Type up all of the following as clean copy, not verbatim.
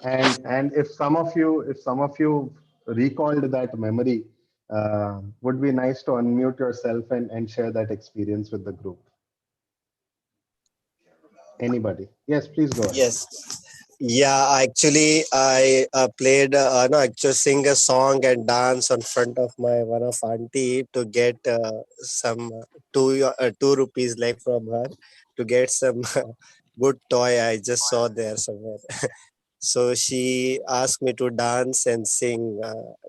And if some of you recalled that memory, would be nice to unmute yourself and share that experience with the group. Anybody? Yes, please go ahead. Yes. Yeah, actually, I played, no, actually sing a song and dance in front of my one of auntie to get some two rupees like from her to get some good toy I just saw there somewhere. So she asked me to dance and sing.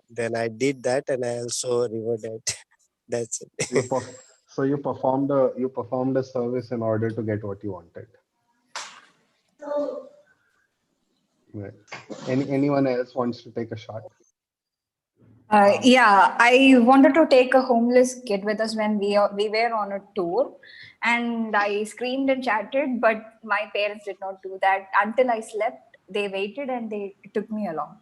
Then I did that, and I also rewarded. That's You it. perf- so you performed a service in order to get what you wanted. Right. Anyone else wants to take a shot? Yeah, I wanted to take a homeless kid with us when we were on a tour, and I screamed and chatted, but my parents did not do that until I slept. They waited and they took me along.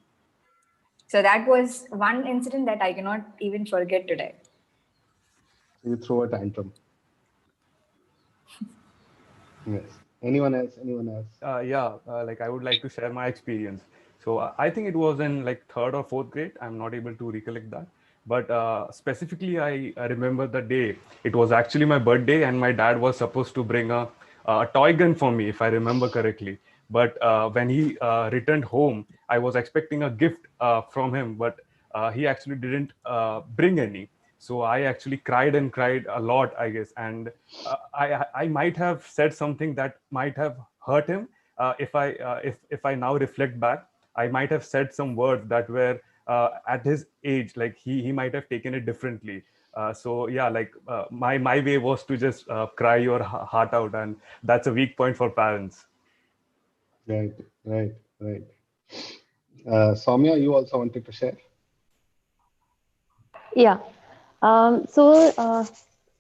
So that was one incident that I cannot even forget today. So you throw a tantrum. Yes. Anyone else? Anyone else? Yeah, like I would like to share my experience. So I think it was in like third or fourth grade. I'm not able to recollect that, but specifically, I remember the day. It was actually my birthday, and my dad was supposed to bring a toy gun for me, if I remember correctly. But when he returned home, I was expecting a gift from him, but he actually didn't bring any. So I actually cried and cried a lot, I guess, and I might have said something that might have hurt him. If I now reflect back, I might have said some words that were at his age, like he might have taken it differently. So yeah, like my way was to just cry your heart out, and that's a weak point for parents. Right, right, right. Soumya, you also wanted to share? Yeah. So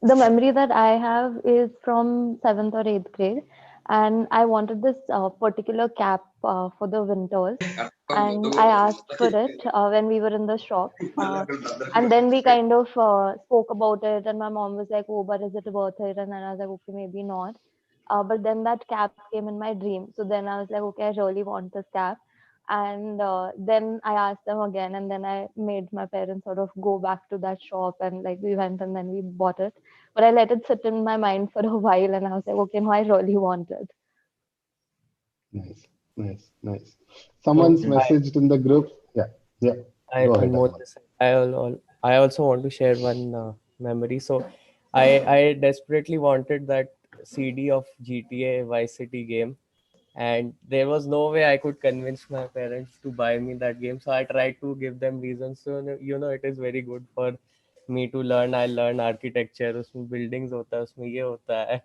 the memory that I have is from seventh or eighth grade, and I wanted this particular cap for the winters, and I asked for it when we were in the shop, and then we kind of spoke about it, and my mom was like, "Oh, but is it worth it?" And then I was like, "Okay, maybe not." But then that cap came in my dream, so then I was like, "Okay, I really want this cap." And then I asked them again, and then I made my parents sort of go back to that shop, and like we went and then we bought it. But I let it sit in my mind for a while, and I was like, okay, no, I really want it. Nice, nice, nice. So Someone's I, messaged in the group. Yeah, yeah. I Go ahead, Anmol Anmol. this side. I also want to share one memory. So I desperately wanted that CD of GTA Vice City game, and there was no way I could convince my parents to buy me that game. So I tried to give them reasons. So it is very good for me to learn. I learn architecture, उसमें buildings होता है, उसमें ये होता है.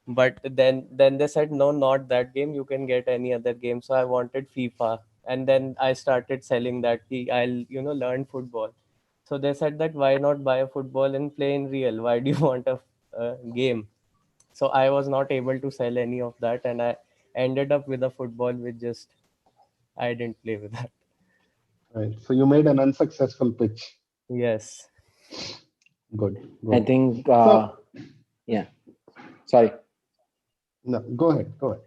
But then they said no, not that game, you can get any other game. So I wanted FIFA, and then I started selling that I'll learn football. So they said that why not buy a football and play in real, why do you want a game? So I was not able to sell any of that, and I ended up with a football with just I didn't play with that. Right. So you made an unsuccessful pitch. Yes. Good, I good. think, So, yeah, sorry. no, go ahead, go ahead.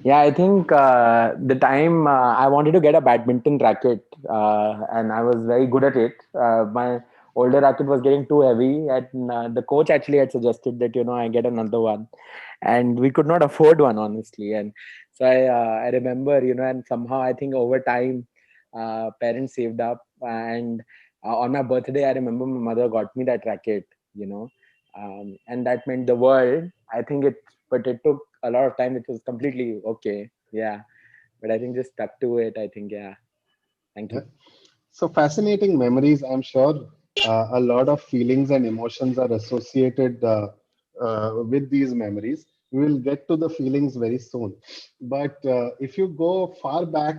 Yeah, I think the time I wanted to get a badminton racket, and I was very good at it. My older racket was getting too heavy, and the coach actually had suggested that I get another one, and we could not afford one, honestly. And so I remember, and somehow I think over time, parents saved up, and on my birthday, I remember my mother got me that racket, and that meant the world. I think but it took a lot of time. It was completely okay. Yeah. But I think just stuck to it. I think, yeah. Thank Yeah. you. So fascinating memories. I'm sure a lot of feelings and emotions are associated with these memories. We will get to the feelings very soon. But if you go far back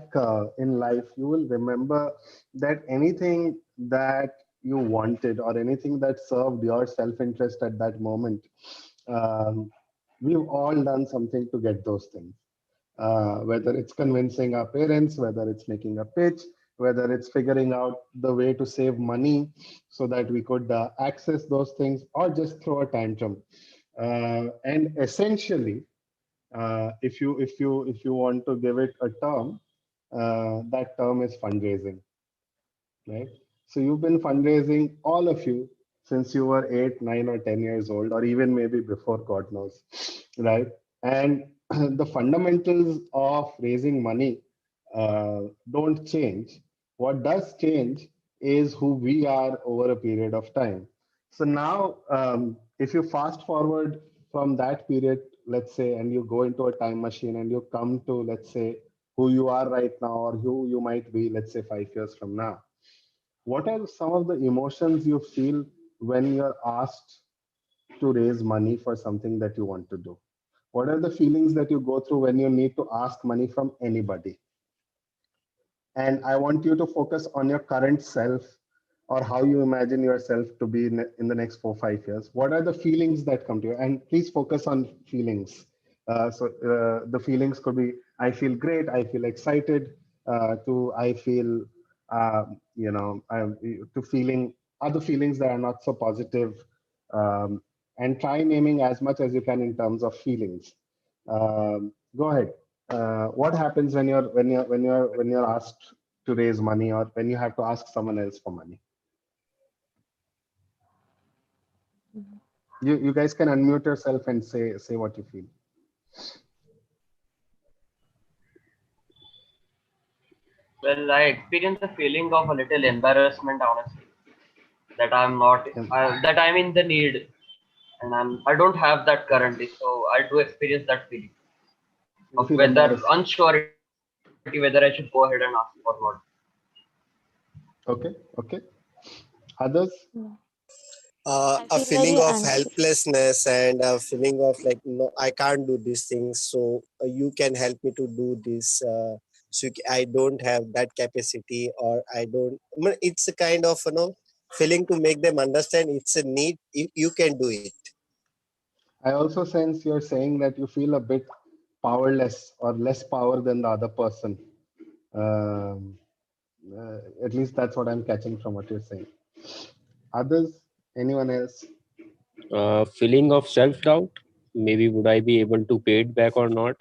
in life, you will remember that anything that you wanted or anything that served your self-interest at that moment, um, we've all done something to get those things. Whether it's convincing our parents, whether it's making a pitch, whether it's figuring out the way to save money so that we could access those things, or just throw a tantrum. And essentially, if you want to give it a term, that term is fundraising, right? So you've been fundraising, all of you, since you were 8, 9, or 10 years old, or even maybe before, God knows, right? And the fundamentals of raising money don't change. What does change is who we are over a period of time. So now, if you fast forward from that period, let's say, and you go into a time machine and you come to, let's say, who you are right now or who you might be, let's say, 5 years from now, what are some of the emotions you feel when you're asked to raise money for something that you want to do? What are the feelings that you go through when you need to ask money from anybody? And I want you to focus on your current self or how you imagine yourself to be in the next 4 5 years. What are the feelings that come to you? And please focus on feelings. The feelings could be, I feel great, I feel excited, to I feel, to feeling other feelings that are not so positive. And try naming as much as you can in terms of feelings. Go ahead. What happens when you're asked to raise money, or when you have to ask someone else for money? You guys can unmute yourself and say what you feel. Well, I experienced a feeling of a little embarrassment, honestly, that I'm not, And that I'm in the need, and I don't have that currently. So I do experience that feeling you of feel whether embarrassed. unsurety, whether I should go ahead and ask or not. Okay, okay. Others? Yeah. I A feel feeling very of anxious. helplessness and a feeling of like, no, I can't do these things, so you can help me to do this. I don't have that capacity, or I don't. I mean, it's a kind of, feeling to make them understand it's a need. You can do it. I also sense you're saying that you feel a bit powerless or less power than the other person. Um, at least that's what I'm catching from what you're saying. Others? Anyone else? Feeling of self doubt. Maybe would I be able to pay it back or not?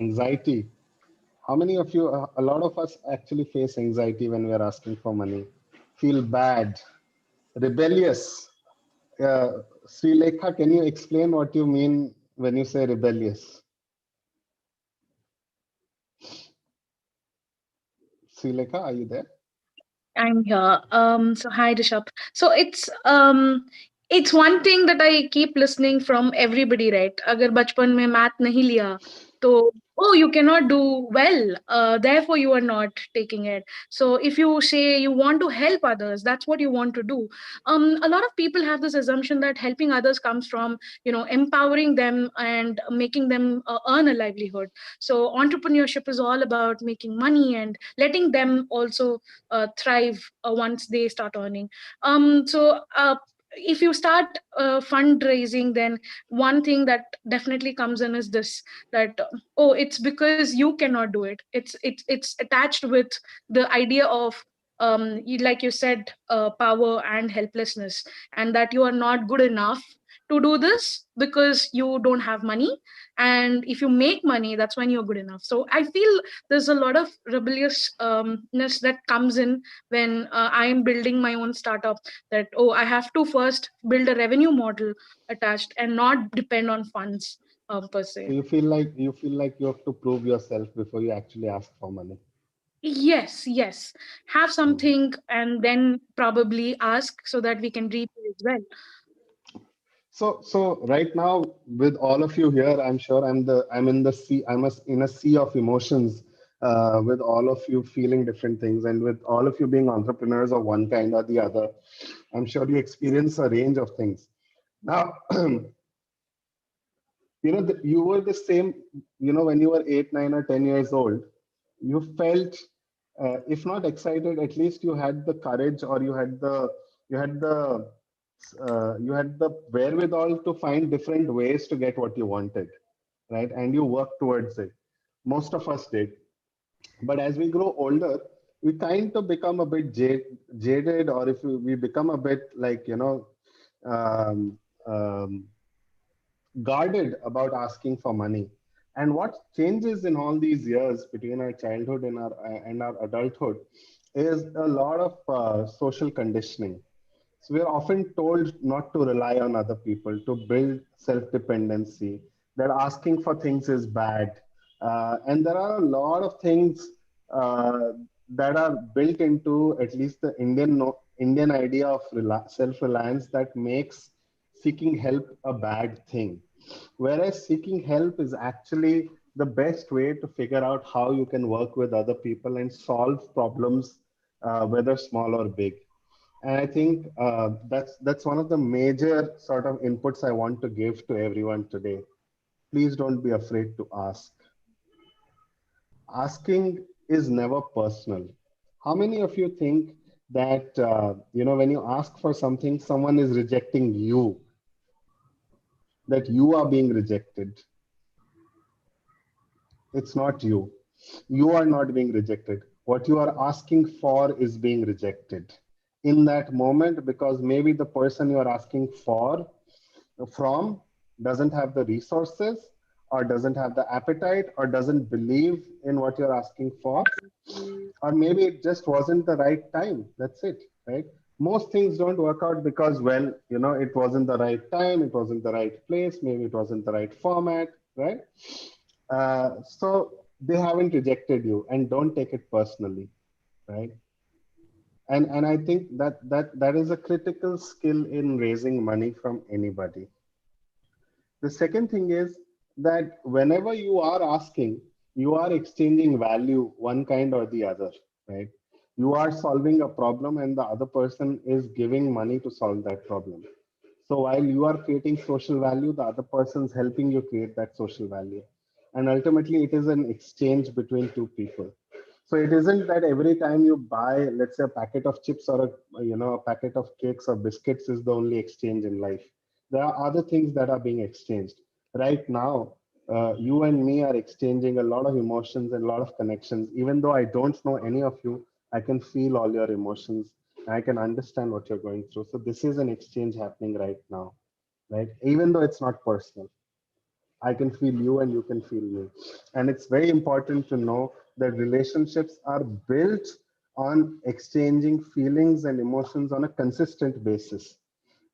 Anxiety. How many of you, a lot of us actually face anxiety when we are asking for money? Feel bad, rebellious. Sri Lekha, can you explain what you mean when you say rebellious? Sri Lekha, are you there? I'm here. So hi Rishabh. So it's one thing that I keep listening from everybody, right? अगर बचपन में math नहीं लिया, तो oh you cannot do well. Therefore you are not taking it. So if you say you want to help others, that's what you want to do. A lot of people have this assumption that helping others comes from empowering them and making them earn a livelihood. So entrepreneurship is all about making money and letting them also thrive once they start earning. If you start fundraising, then one thing that definitely comes in is this, that oh, it's because you cannot do it. It's attached with the idea of like you said, power and helplessness, and that you are not good enough to do this because you don't have money, and if you make money, that's when you're good enough. So I feel there's a lot of rebelliousness that comes in when I am building my own startup, that oh, I have to first build a revenue model attached and not depend on funds per se. So you feel like you have to prove yourself before you actually ask for money. Yes, have Hmm. something and then probably ask so that we can repay as well. So right now, with all of you here, I'm sure I'm in the sea. In a sea of emotions, with all of you feeling different things, and with all of you being entrepreneurs of one kind or the other. I'm sure you experience a range of things. Now, you were the same. When you were 8, 9, or 10 years old, you felt, if not excited, at least you had the courage, or you had the you had the wherewithal to find different ways to get what you wanted, right? And you worked towards it. Most of us did. But as we grow older, we kind of become a bit jaded, or if we become a bit like, um, um, guarded about asking for money. And what changes in all these years between our childhood and our adulthood is a lot of social conditioning. So we're often told not to rely on other people, to build self-dependency, that asking for things is bad. And there are a lot of things uh, that are built into at least the Indian idea of self-reliance that makes seeking help a bad thing. Whereas seeking help is actually the best way to figure out how you can work with other people and solve problems, whether small or big. And I think that's one of the major sort of inputs I want to give to everyone today. Please don't be afraid to ask. Asking is never personal. How many of you think that when you ask for something, someone is rejecting you, that you are being rejected? It's not you. You are not being rejected. What you are asking for is being rejected in that moment, because maybe the person you are asking for from doesn't have the resources, or doesn't have the appetite, or doesn't believe in what you're asking for, or maybe it just wasn't the right time. That's it, right? Most things don't work out because, well, it wasn't the right time, it wasn't the right place, maybe it wasn't the right format, right? So they haven't rejected you, and don't take it personally, right? And I think that is a critical skill in raising money from anybody. The second thing is that whenever you are asking, you are exchanging value, one kind or the other, right? You are solving a problem and the other person is giving money to solve that problem. So while you are creating social value, the other person is helping you create that social value. And ultimately, it is an exchange between two people. So it isn't that every time you buy, let's say, a packet of chips or a packet of cakes or biscuits is the only exchange in life. There are other things that are being exchanged. Right now, you and me are exchanging a lot of emotions and a lot of connections. Even though I don't know any of you, I can feel all your emotions. I can understand what you're going through. So this is an exchange happening right now, right? Even though it's not personal. I can feel you and you can feel me. And it's very important to know that relationships are built on exchanging feelings and emotions on a consistent basis.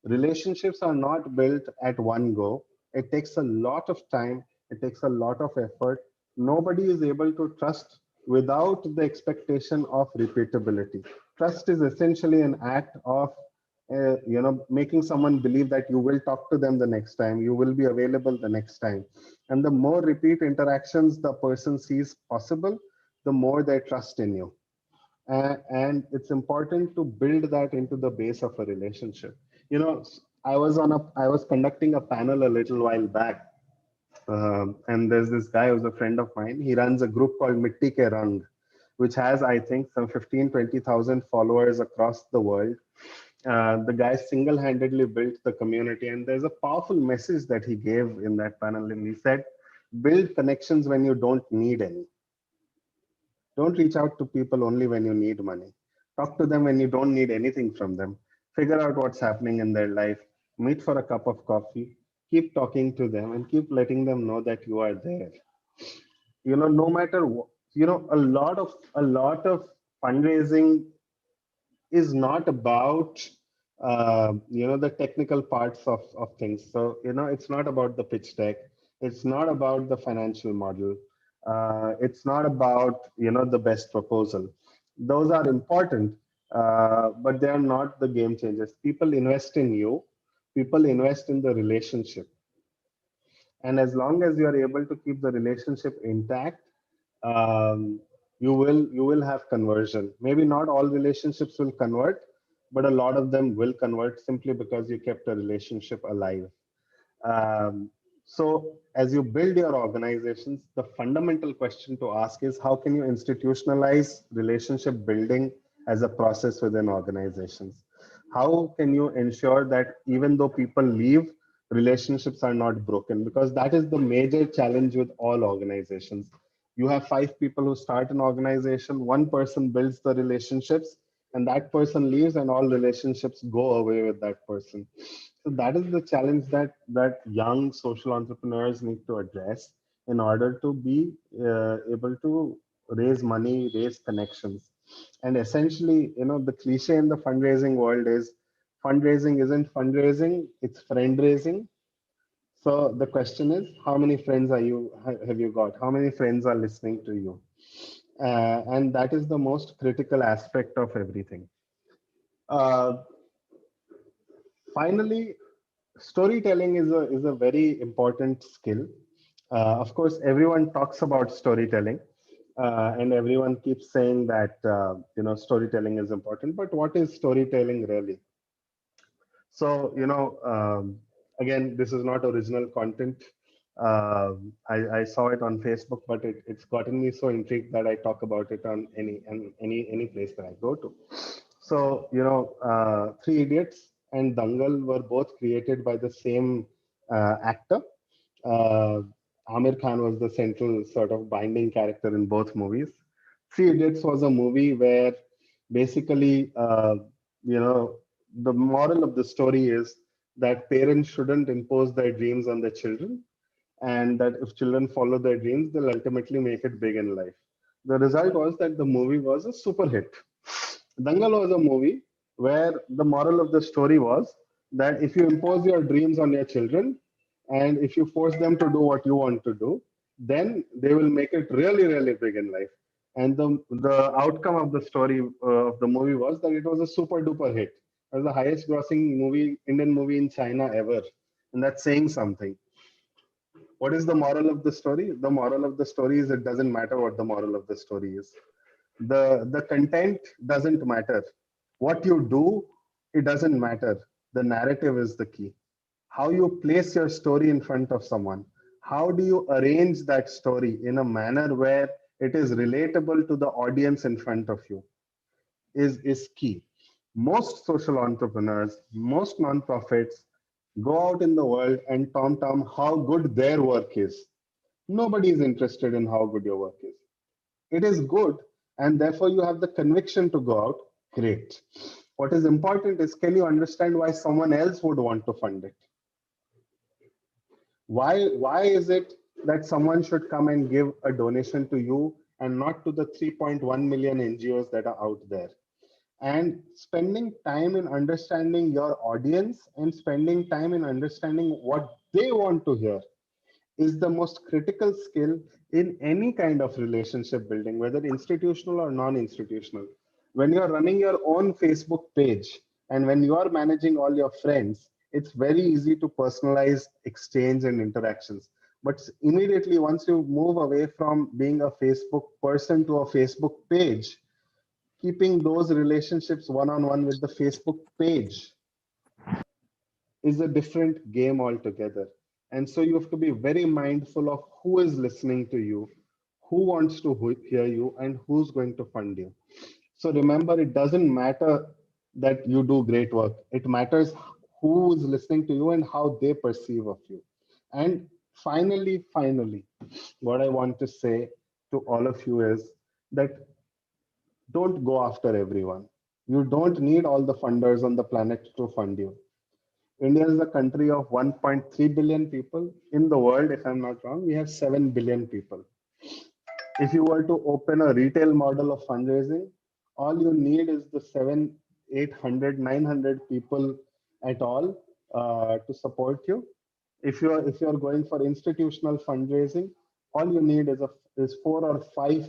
Relationships are not built at one go. It takes a lot of time, it takes a lot of effort. Nobody is able to trust without the expectation of repeatability. Trust is essentially an act of making someone believe that you will talk to them the next time, you will be available the next time. And the more repeat interactions the person sees possible, the more they trust in you. And it's important to build that into the base of a relationship. I was conducting a panel a little while back, and there's this guy who's a friend of mine. He runs a group called Mitti Ke Rang, which has, I think, some 15-20,000 followers across the world. The guy single-handedly built the community, and there's a powerful message that he gave in that panel. And he said, build connections when you don't need any. Don't reach out to people only when you need money. Talk to them when you don't need anything from them. Figure out what's happening in their life. Meet for a cup of coffee. Keep talking to them and keep letting them know that you are there. No matter what, a lot of fundraising is not about the technical parts of things. So it's not about the pitch deck, it's not about the financial model, it's not about the best proposal. Those are important, but they are not the game changers. People invest in you, people invest in the relationship, and as long as you are able to keep the relationship intact, um, you will have conversion. Maybe not all relationships will convert, but a lot of them will convert simply because you kept a relationship alive. um, so as you build your organizations, the fundamental question to ask is, how can you institutionalize relationship building as a process within organizations? How can you ensure that even though people leave, relationships are not broken? Because that is the major challenge with all organizations. You have 5 people who start an organization, one person builds the relationships, and that person leaves, and all relationships go away with that person. So that is the challenge that young social entrepreneurs need to address in order to be able to raise money, raise connections. And essentially, the cliche in the fundraising world is fundraising isn't fundraising, it's friend raising. So the question is, how many friends have you got? How many friends are listening to you? And that is the most critical aspect of everything. Uh, Finally, storytelling is a very important skill. Of course, everyone talks about storytelling, and everyone keeps saying that storytelling is important. But what is storytelling really? So, again, this is not original content. I saw it on Facebook, but it's gotten me so intrigued that I talk about it on any place that I go to. So, Three Idiots and Dangal were both created by the same actor. Uh, Amir Khan was the central sort of binding character in both movies. Three Idiots was a movie where basically, you know, the moral of the story is that parents shouldn't impose their dreams on their children, and that if children follow their dreams, they'll ultimately make it big in life. The result was that the movie was a super hit. Dangal was a movie where the moral of the story was that if you impose your dreams on your children and if you force them to do what you want to do, then they will make it really, really big in life. And the outcome of the story of the movie was that it was a super duper hit. It was the highest grossing Indian movie in China ever. And that's saying something. What is the moral of the story? The moral of the story is it doesn't matter what the moral of the story is. The content doesn't matter. What you do, it doesn't matter. The narrative is the key. How you place your story in front of someone. How do you arrange that story in a manner where it is relatable to the audience in front of you is key. Most social entrepreneurs, most nonprofits go out in the world and tom how good their work is. Nobody is interested in how good your work is. It is good, and therefore you have the conviction to go out. Great. What is important is, can you understand why someone else would want to fund it? Why is it that someone should come and give a donation to you and not to the 3.1 million NGOs that are out there? And spending time in understanding your audience and spending time in understanding what they want to hear is the most critical skill in any kind of relationship building, whether institutional or non-institutional. When you're running your own Facebook page and when you are managing all your friends, it's very easy to personalize exchange and interactions. But immediately, once you move away from being a Facebook person to a Facebook page, keeping those relationships one-on-one with the Facebook page is a different game altogether. And so you have to be very mindful of who is listening to you, who wants to hear you, and who's going to fund you. So remember, it doesn't matter that you do great work. It matters who is listening to you and how they perceive of you. And finally, what I want to say to all of you is that don't go after everyone. You don't need all the funders on the planet to fund you. India is a country of 1.3 billion people. In the world, if I'm not wrong, we have 7 billion people. If you were to open a retail model of fundraising, all you need is the 7, 800, 900 people at all to support you. If you're going for institutional fundraising, all you need is 4 or 5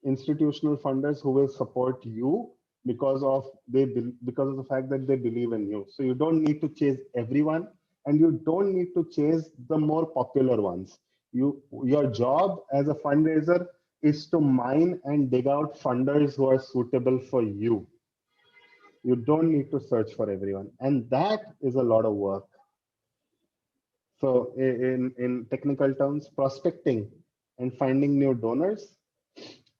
institutional funders who will support you because of the fact that they believe in you. So you don't need to chase everyone, and you don't need to chase the more popular ones. Your job as a fundraiser is to mine and dig out funders who are suitable for you. You don't need to search for everyone, and that is a lot of work. So in technical terms, prospecting and finding new donors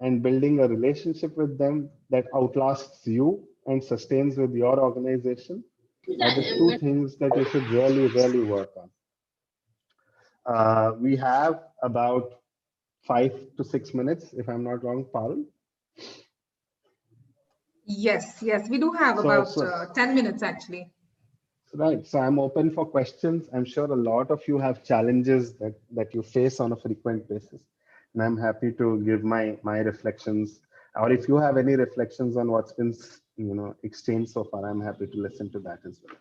and building a relationship with them that outlasts you and sustains with your organization are the two things that you should really, really work on. We have about 5 to 6 minutes, if I'm not wrong, Parul. Yes, we do have about 10 minutes actually. Right. So I'm open for questions. I'm sure a lot of you have challenges that you face on a frequent basis. And I'm happy to give my reflections. Or if you have any reflections on what's been exchanged so far, I'm happy to listen to that as well.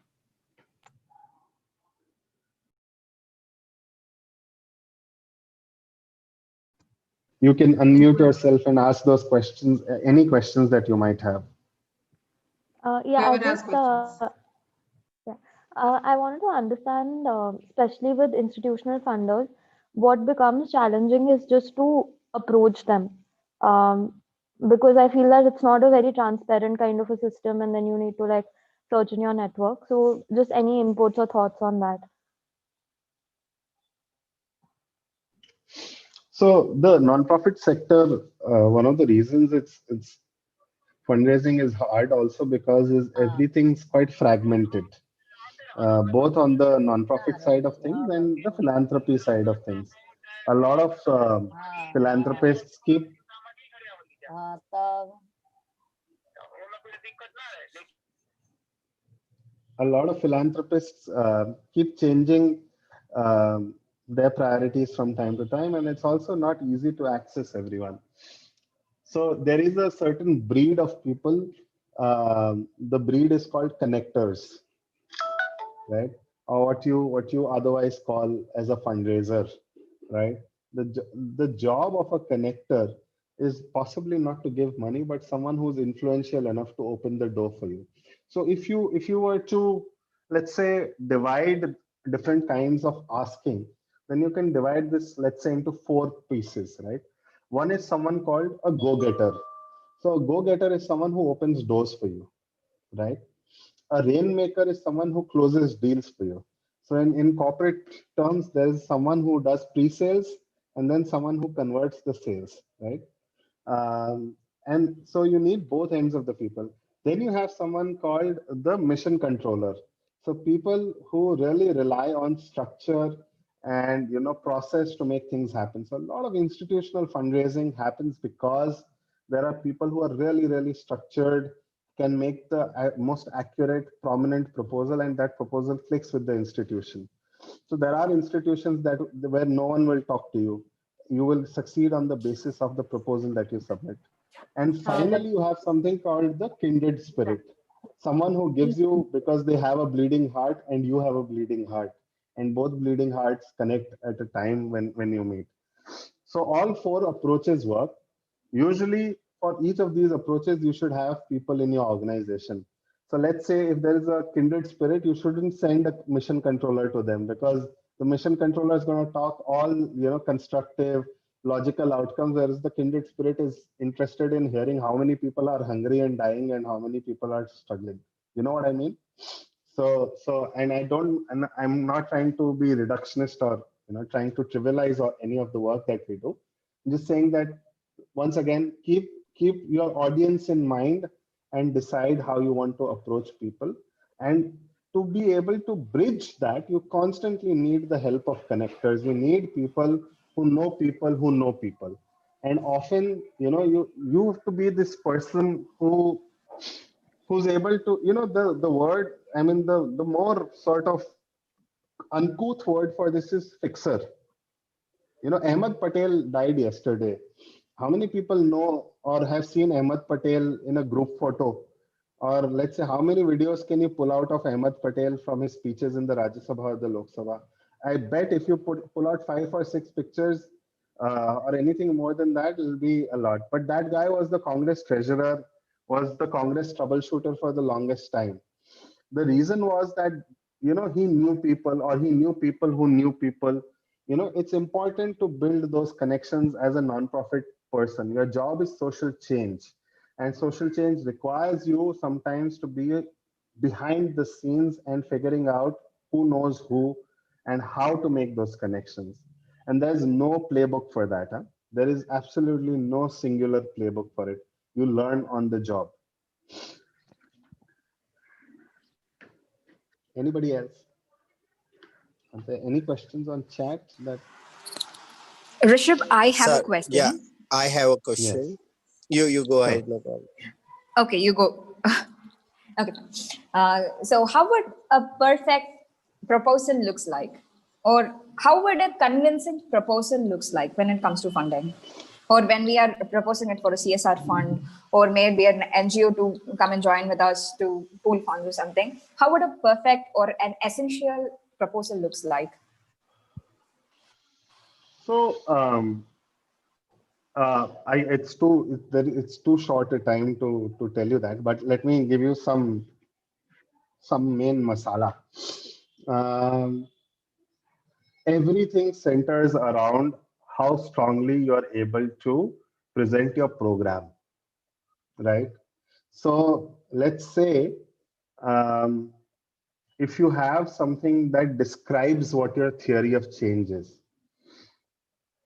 You can unmute yourself and ask those questions, any questions that you might have. Yeah, yeah. I wanted to understand, especially with institutional funders, what becomes challenging is just to approach them. Because I feel that it's not a very transparent kind of a system, and then you need to like search in your network. So, just any inputs or thoughts on that? So the nonprofit sector, one of the reasons it's fundraising is hard also because everything's quite fragmented, both on the nonprofit side of things and the philanthropy side of things. A lot of philanthropists keep a lot of philanthropists keep changing their priorities from time to time, and it's also not easy to access everyone. So there is a certain breed of people. The breed is called connectors, right? Or what you otherwise call as a fundraiser, right? The job of a connector is possibly not to give money, but someone who's influential enough to open the door for you. So if you were to, let's say, divide different kinds of asking, then you can divide this, let's say, into four pieces, right? One is someone called a go-getter. So a go-getter is someone who opens doors for you, right? A rainmaker is someone who closes deals for you. So in corporate terms, there's someone who does pre-sales and then someone who converts the sales, right? And so you need both ends of the people. Then you have someone called the mission controller. So people who really rely on structure and process to make things happen. So a lot of institutional fundraising happens because there are people who are really structured, can make the most accurate, prominent proposal, and that proposal clicks with the institution. So there are institutions that where no one will talk to you. You will succeed on the basis of the proposal that you submit. And finally, you have something called the kindred spirit. Someone who gives you because they have a bleeding heart and you have a bleeding heart. And both bleeding hearts connect at a time when you meet. So all four approaches work. Usually, for each of these approaches, you should have people in your organization. So let's say if there is a kindred spirit, you shouldn't send a mission controller to them because the mission controller is going to talk all constructive, logical outcomes, whereas the kindred spirit is interested in hearing how many people are hungry and dying and how many people are struggling. You know what I mean? So, and I'm not trying to be reductionist or trying to trivialize or any of the work that we do. I'm just saying that once again, keep your audience in mind and decide how you want to approach people. And to be able to bridge that, you constantly need the help of connectors. You need people who know people who know people. And often, you have to be this person who's able to, the word, I mean, the more sort of uncouth word for this is fixer. Ahmed Patel died yesterday. How many people know or have seen Ahmed Patel in a group photo? Or let's say, how many videos can you pull out of Ahmed Patel from his speeches in the Rajya Sabha or the Lok Sabha? I bet if you pull out 5 or 6 pictures or anything more than that, it'll be a lot. But that guy was the Congress treasurer, was the Congress troubleshooter for the longest time. The reason was that he knew people or he knew people who knew people. It's important to build those connections as a nonprofit person. Your job is social change, and social change requires you sometimes to be behind the scenes and figuring out who knows who and how to make those connections. And there's no playbook for that. There is absolutely no singular playbook for it. You learn on the job. Anybody else? Are there any questions on chat that? Rishabh, I have a Sir, yeah, question. I have a Yes. question. You go Sure. ahead, no problem. Okay, you go. Okay. So how would a perfect proposal looks like? Or how would a convincing proposal looks like when it comes to funding? Or when we are proposing it for a CSR fund, or maybe an NGO to come and join with us to pool funds or something, how would a perfect or an essential proposal looks like? So it's too short a time to tell you that, but let me give you some main masala. Um, Everything centers around how strongly you are able to present your program, right? So let's say um, if you have something that describes what your theory of change is,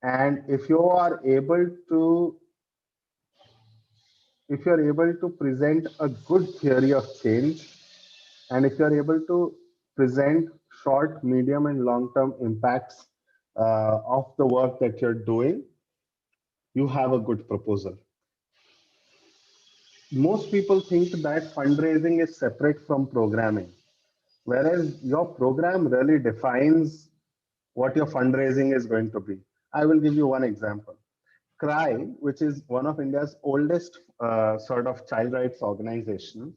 and if you're able to present a good theory of change, and if you're able to present short, medium, and long-term impacts of the work that you're doing, you have a good proposal. Most people think that fundraising is separate from programming, whereas your program really defines what your fundraising is going to be. I will give you one example. CRY, which is one of India's oldest sort of child rights organization,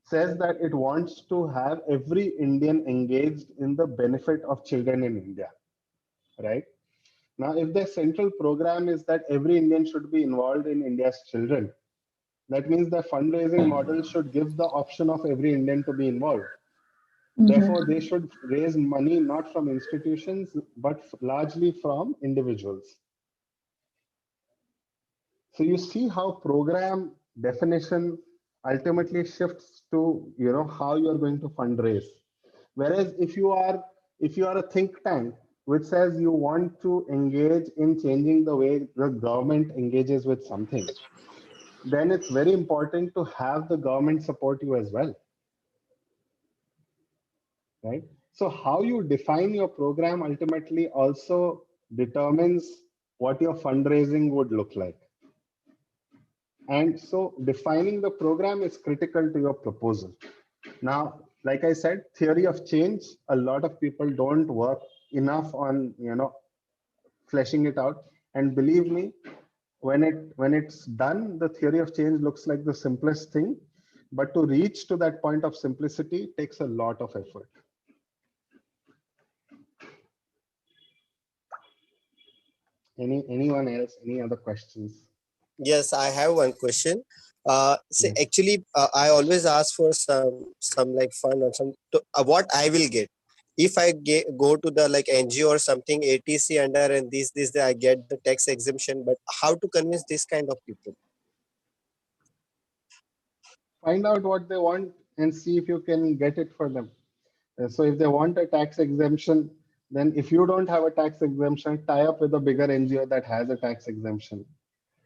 says that it wants to have every Indian engaged in the benefit of children in India, right? Now, if the central program is that every Indian should be involved in India's children, that means the fundraising model should give the option of every Indian to be involved. Therefore, they should raise money not from institutions, but largely from individuals. So you see how program definition ultimately shifts to how you are going to fundraise. Whereas if you are a think tank which says you want to engage in changing the way the government engages with something, then it's very important to have the government support you as well, right? So how you define your program ultimately also determines what your fundraising would look like. And so defining the program is critical to your proposal. Now, like I said, theory of change, a lot of people don't work enough on, fleshing it out. And believe me, when it's done, the theory of change looks like the simplest thing. But to reach to that point of simplicity takes a lot of effort. Anyone else? Any other questions? Yes, I have one question. Yeah. Actually, I always ask for some like fund or what I will get if I go to the like NGO or something ATC under, and this I get the tax exemption. But how to convince this kind of people? Find out what they want and see if you can get it for them. So if they want a tax exemption, then if you don't have a tax exemption, tie up with a bigger NGO that has a tax exemption.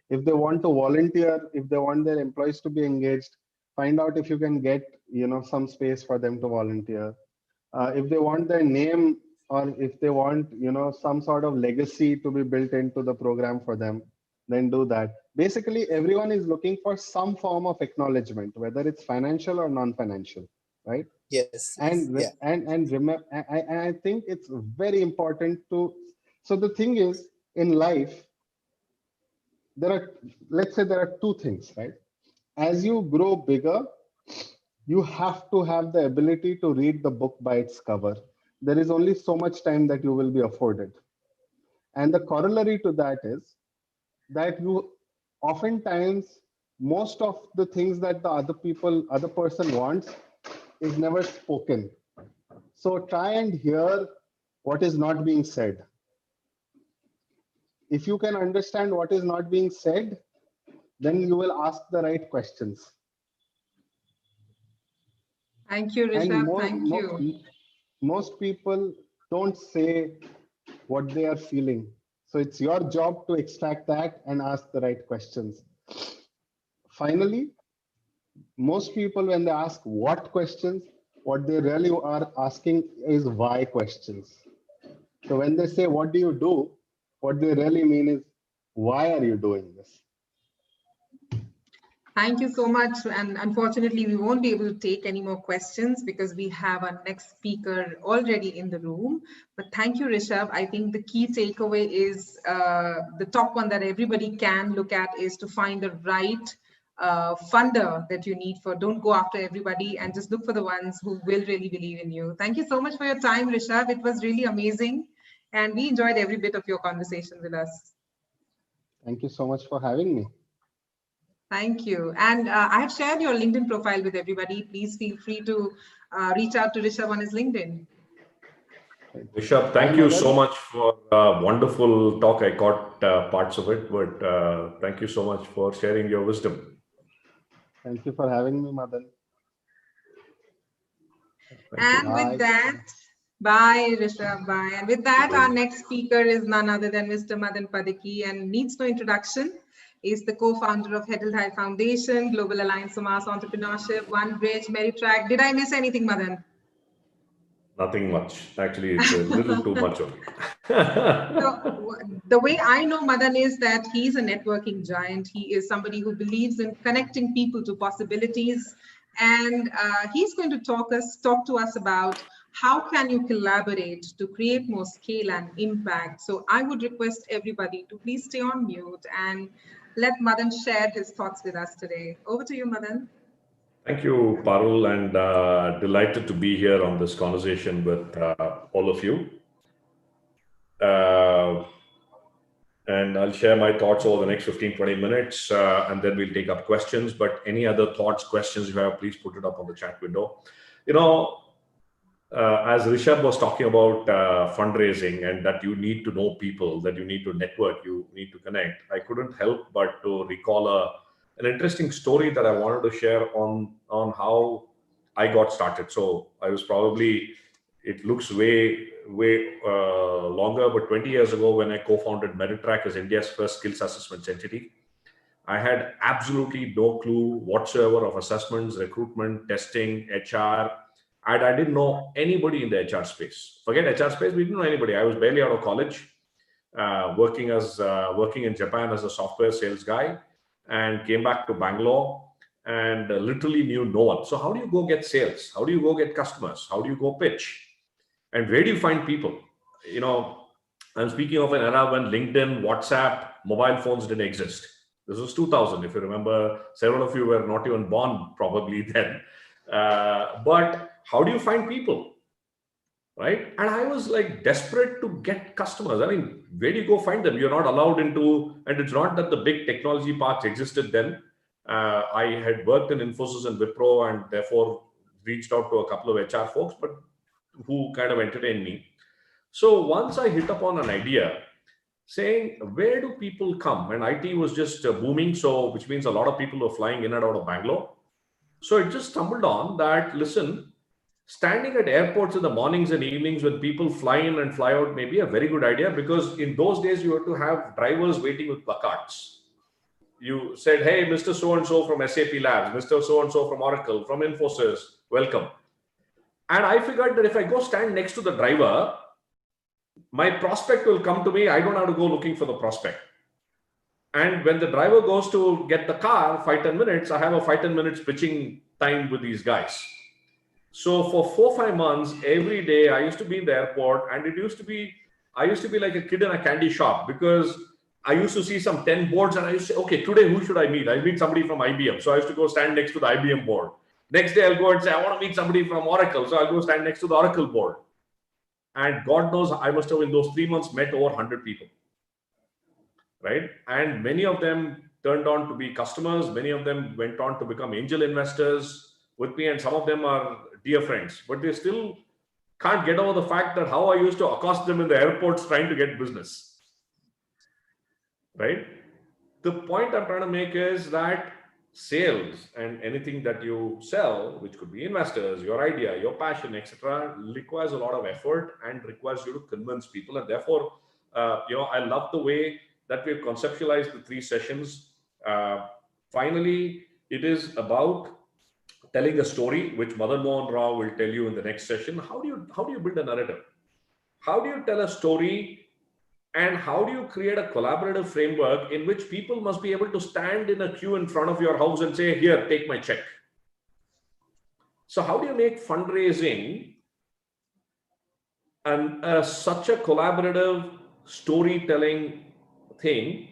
If they want to volunteer, if they want their employees to be engaged, find out if you can get some space for them to volunteer. If they want their name, or if they want some sort of legacy to be built into the program for them, then do that. Basically, everyone is looking for some form of acknowledgement, whether it's financial or non-financial, right? Yes, yes, And yeah. and remember, I think it's very important to. So the thing is, in life, let's say there are two things, right? As you grow bigger, you have to have the ability to read the book by its cover. There is only so much time that you will be afforded. And the corollary to that is that you oftentimes, most of the things that the other person wants is never spoken. So try and hear what is not being said. If you can understand what is not being said, then you will ask the right questions. Thank you, And Rishabh. Thank you. most people don't say what they are feeling. So it's your job to extract that and ask the right questions. Finally, most people, when they ask what questions, what they really are asking is why questions. So when they say, what do you do? What they really mean is, why are you doing this? Thank you so much. And unfortunately, we won't be able to take any more questions because we have our next speaker already in the room. But thank you, Rishabh. I think the key takeaway is the top one that everybody can look at is to find the right funder that you need for. Don't go after everybody and just look for the ones who will really believe in you. Thank you so much for your time, Rishabh. It was really amazing. And we enjoyed every bit of your conversation with us. Thank you so much for having me. Thank you. And I have shared your LinkedIn profile with everybody. Please feel free to reach out to Rishabh on his LinkedIn. Rishabh, thank you so much for a wonderful talk. I caught parts of it, but thank you so much for sharing your wisdom. Thank you for having me, Madan. And with that, bye, Rishabh, bye. And with that, our next speaker is none other than Mr. Madan Padaki, and needs no introduction. Is the co-founder of Heddle Foundation, Global Alliance for Mass Entrepreneurship, One Bridge, Meritrack. Did I miss anything, Madan? Nothing much. Actually, it's a little too much of it. So, the way I know Madan is that he's a networking giant. He is somebody who believes in connecting people to possibilities. And he's going to talk to us about how can you collaborate to create more scale and impact. So I would request everybody to please stay on mute and let Madan share his thoughts with us today. Over to you, Madan. Thank you, Parul, and delighted to be here on this conversation with all of you. And I'll share my thoughts over the next 15-20 minutes, and then we'll take up questions. But any other thoughts, questions you have, please put it up on the chat window. You know, as Rishabh was talking about fundraising and that you need to know people, that you need to network, you need to connect, I couldn't help but to recall an interesting story that I wanted to share on how I got started. So I was probably, it looks way longer, but 20 years ago when I co-founded Meritrack as India's first skills assessments entity, I had absolutely no clue whatsoever of assessments, recruitment, testing, HR. And I didn't know anybody in the HR space. Forget HR space, we didn't know anybody. I was barely out of college, working in Japan as a software sales guy, and came back to Bangalore and literally knew no one. So how do you go get sales? How do you go get customers? How do you go pitch? And where do you find people? You know, I'm speaking of an era when LinkedIn, WhatsApp, mobile phones didn't exist. This was 2000. If you remember, several of you were not even born probably then. But how do you find people, right? And I was like desperate to get customers. I mean, where do you go find them? You're not allowed into, and it's not that the big technology parks existed then. I had worked in Infosys and Wipro and therefore reached out to a couple of HR folks, but who kind of entertained me. So once I hit upon an idea saying, where do people come? And IT was just booming. So, which means a lot of people were flying in and out of Bangalore. So it just stumbled on that, listen, standing at airports in the mornings and evenings when people fly in and fly out may be a very good idea, because in those days you had to have drivers waiting with placards. You said, hey, Mr. So-and-so from SAP Labs, Mr. So-and-so from Oracle, from Infosys, welcome. And I figured that if I go stand next to the driver, my prospect will come to me. I don't have to go looking for the prospect. And when the driver goes to get the car, 5-10 minutes, I have a 5-10 minutes pitching time with these guys. So for 4-5 months, every day I used to be in the airport, and I used to be like a kid in a candy shop, because I used to see some 10 boards and I used to say, okay, today who should I meet? I meet somebody from IBM. So I used to go stand next to the IBM board. Next day I'll go and say, I want to meet somebody from Oracle. So I'll go stand next to the Oracle board. And God knows, I must have in those 3 months met over 100 people, right? And many of them turned on to be customers. Many of them went on to become angel investors with me, and some of them are dear friends, but they still can't get over the fact that how I used to accost them in the airports trying to get business, right? The point I'm trying to make is that sales and anything that you sell, which could be investors, your idea, your passion, etc., requires a lot of effort and requires you to convince people. And therefore, I love the way that we've conceptualized the 3 sessions. Finally, it is about telling a story, which Madanmohan Rao will tell you in the next session. How do you build a narrative? How do you tell a story And how do you create a collaborative framework in which people must be able to stand in a queue in front of your house and say, here, take my check? So how do you make fundraising such a collaborative storytelling thing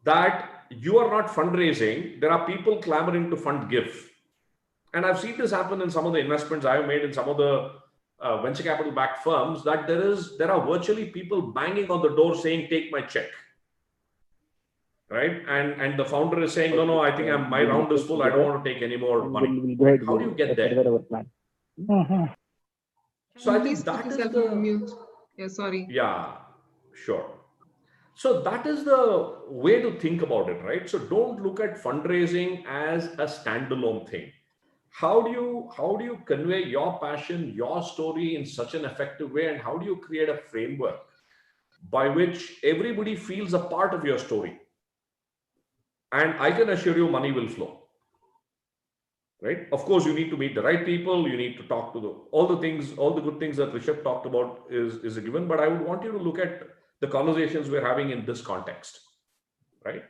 that you are not fundraising? There are people clamoring to fund give. And I've seen this happen in some of the investments I've made in some of the venture capital backed firms, that there are virtually people banging on the door saying, take my check. Right? And the founder is saying, no, I think my round is full. I don't want to take any more money. How do you get there? So I think that is mute. Yeah, sorry. Yeah, sure. So that is the way to think about it, right? So don't look at fundraising as a standalone thing. How do you convey your passion, your story in such an effective way, and how do you create a framework by which everybody feels a part of your story? And I can assure you, money will flow. Right? Of course, you need to meet the right people. You need to talk to all the good things that Rishabh talked about is a given. But I would want you to look at the conversations we're having in this context, right?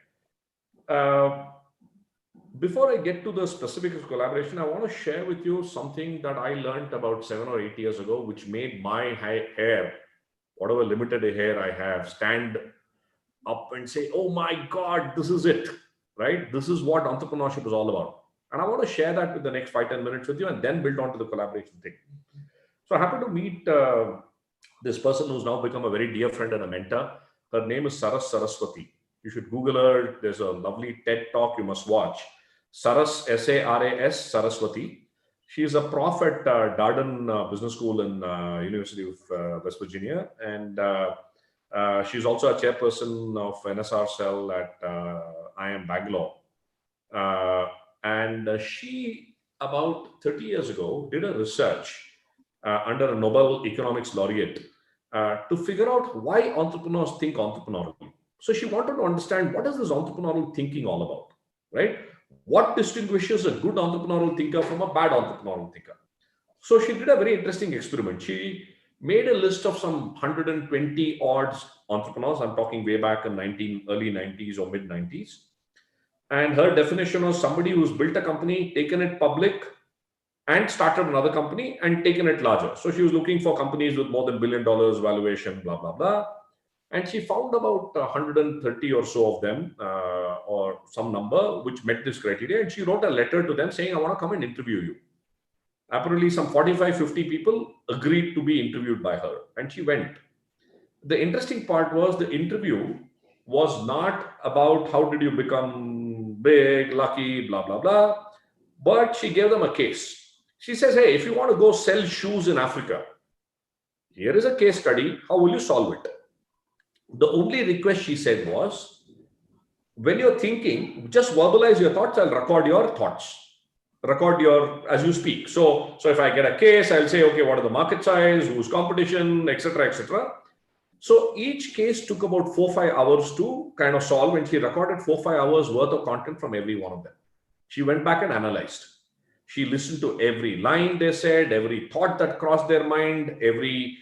Before I get to the specifics of collaboration, I want to share with you something that I learned about 7 or 8 years ago, which made my hair, whatever limited hair I have, stand up and say, oh my God, this is it, right? This is what entrepreneurship is all about. And I want to share that with the next 5-10 minutes with you and then build on to the collaboration thing. So I happened to meet this person who's now become a very dear friend and a mentor. Her name is Saraswati. You should Google her. There's a lovely TED talk you must watch. Saras, S-A-R-A-S, Saraswati. She is a prof at Darden Business School in University of West Virginia. And she's also a chairperson of NSR Cell at IIM Bangalore. And she, about 30 years ago, did a research under a Nobel Economics laureate to figure out why entrepreneurs think entrepreneurially. So she wanted to understand, what is this entrepreneurial thinking all about, right? What distinguishes a good entrepreneurial thinker from a bad entrepreneurial thinker? So she did a very interesting experiment. She made a list of some 120 odd entrepreneurs. I'm talking way back in early 90s or mid 90s. And her definition was somebody who's built a company, taken it public, and started another company and taken it larger. So she was looking for companies with more than $1 billion valuation, blah, blah, blah. And she found about 130 or so of them, or some number, which met this criteria. And she wrote a letter to them saying, I want to come and interview you. Apparently, some 45, 50 people agreed to be interviewed by her. And she went. The interesting part was the interview was not about how did you become big, lucky, blah, blah, blah. But she gave them a case. She says, hey, if you want to go sell shoes in Africa, here is a case study. How will you solve it? The only request she said was, when you're thinking, just verbalize your thoughts. I'll record your thoughts. Record your, as you speak. So if I get a case, I'll say, okay, what are the market size, who's competition, etc., etc. So each case took about 4-5 hours to kind of solve, and she recorded 4-5 hours worth of content from every one of them. She went back and analyzed. She listened to every line they said, every thought that crossed their mind, every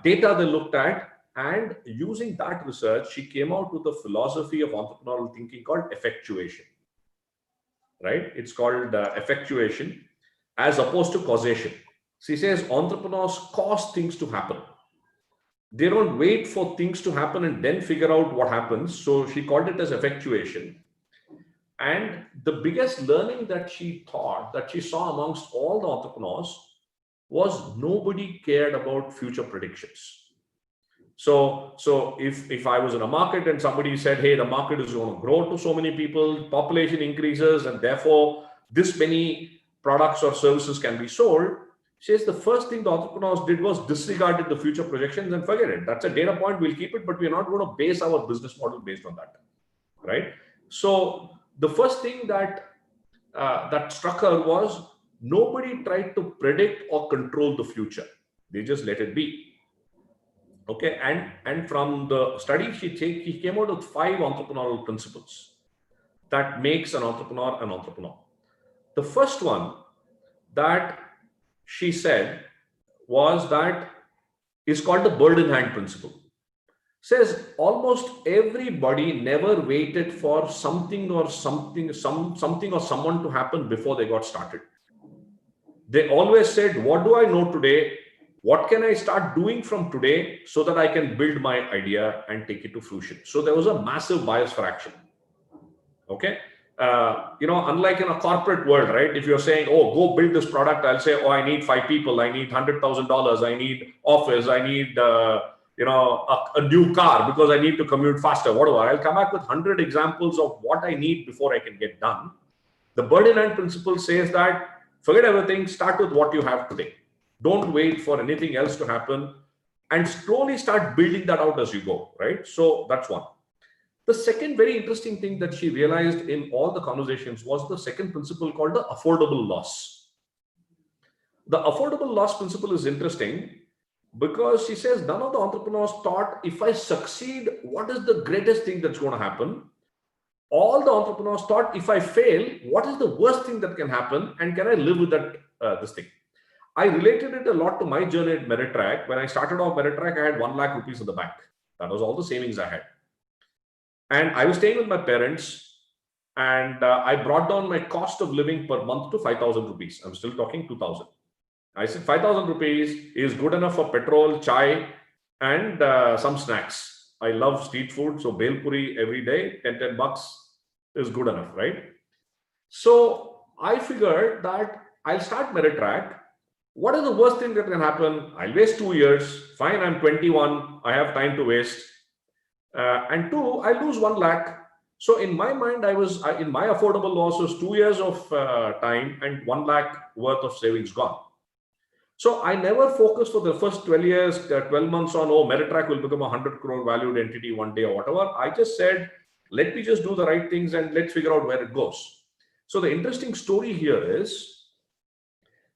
data they looked at. And using that research, she came out with a philosophy of entrepreneurial thinking called effectuation. Right? It's called effectuation as opposed to causation. She says entrepreneurs cause things to happen. They don't wait for things to happen and then figure out what happens. So she called it as effectuation. And the biggest learning that she thought, that she saw amongst all the entrepreneurs, was nobody cared about future predictions. So if I was in a market and somebody said, hey, the market is going to grow to so many people, population increases, and therefore this many products or services can be sold, she says the first thing the entrepreneurs did was disregarded the future projections and forget it. That's a data point, we'll keep it, but we're not going to base our business model based on that, right? So the first thing that struck her was nobody tried to predict or control the future. They just let it be. Okay, and from the study he came out with 5 entrepreneurial principles that makes an entrepreneur an entrepreneur. The first one that she said was that is called the bird in hand principle. Says almost everybody never waited for something or someone to happen before they got started. They always said, what do I know today? What can I start doing from today so that I can build my idea and take it to fruition? So there was a massive bias for action. Okay. Unlike in a corporate world, right? If you're saying, oh, go build this product, I'll say, oh, I need 5 people, I need $100,000, I need office, I need, a new car because I need to commute faster, whatever. I'll come back with 100 examples of what I need before I can get done. The Bird-in-Hand principle says that forget everything, start with what you have today. Don't wait for anything else to happen and slowly start building that out as you go, right? So that's one. The second very interesting thing that she realized in all the conversations was the second principle called the affordable loss. The affordable loss principle is interesting because she says none of the entrepreneurs thought, if I succeed, what is the greatest thing that's going to happen? All the entrepreneurs thought, if I fail, what is the worst thing that can happen? And can I live with that, this thing? I related it a lot to my journey at Meritrack. When I started off Meritrack, I had 1 lakh rupees in the bank. That was all the savings I had. And I was staying with my parents, and I brought down my cost of living per month to 5,000 rupees. I'm still talking 2,000. I said 5,000 rupees is good enough for petrol, chai, and some snacks. I love street food, so bel puri every day, 10 bucks is good enough, right? So I figured that I'll start Meritrack. What is the worst thing that can happen? I'll waste 2 years. Fine, I'm 21. I have time to waste. And 2, I lose 1 lakh. So in my mind, in my affordable loss was 2 years of time and 1 lakh worth of savings gone. So I never focused for the first 12 months on, oh, Meritrack will become a 100 crore valued entity one day or whatever. I just said, let me just do the right things and let's figure out where it goes. So the interesting story here is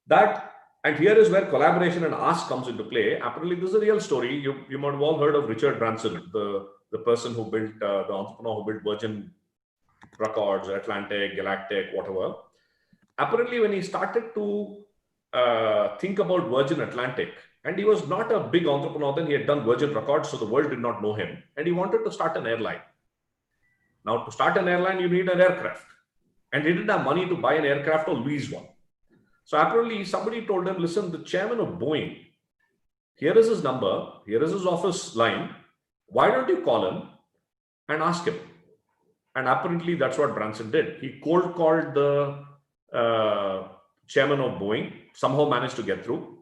that, and here is where collaboration and ask comes into play. Apparently, this is a real story. You might have all heard of Richard Branson, the person who built, the entrepreneur who built Virgin Records, Atlantic, Galactic, whatever. Apparently, when he started to think about Virgin Atlantic, and he was not a big entrepreneur then, he had done Virgin Records, so the world did not know him, and he wanted to start an airline. Now, to start an airline, you need an aircraft, and he didn't have money to buy an aircraft or lease one. So apparently, somebody told him, listen, the chairman of Boeing, here is his number, here is his office line, why don't you call him and ask him? And apparently, that's what Branson did. He cold called the chairman of Boeing, somehow managed to get through.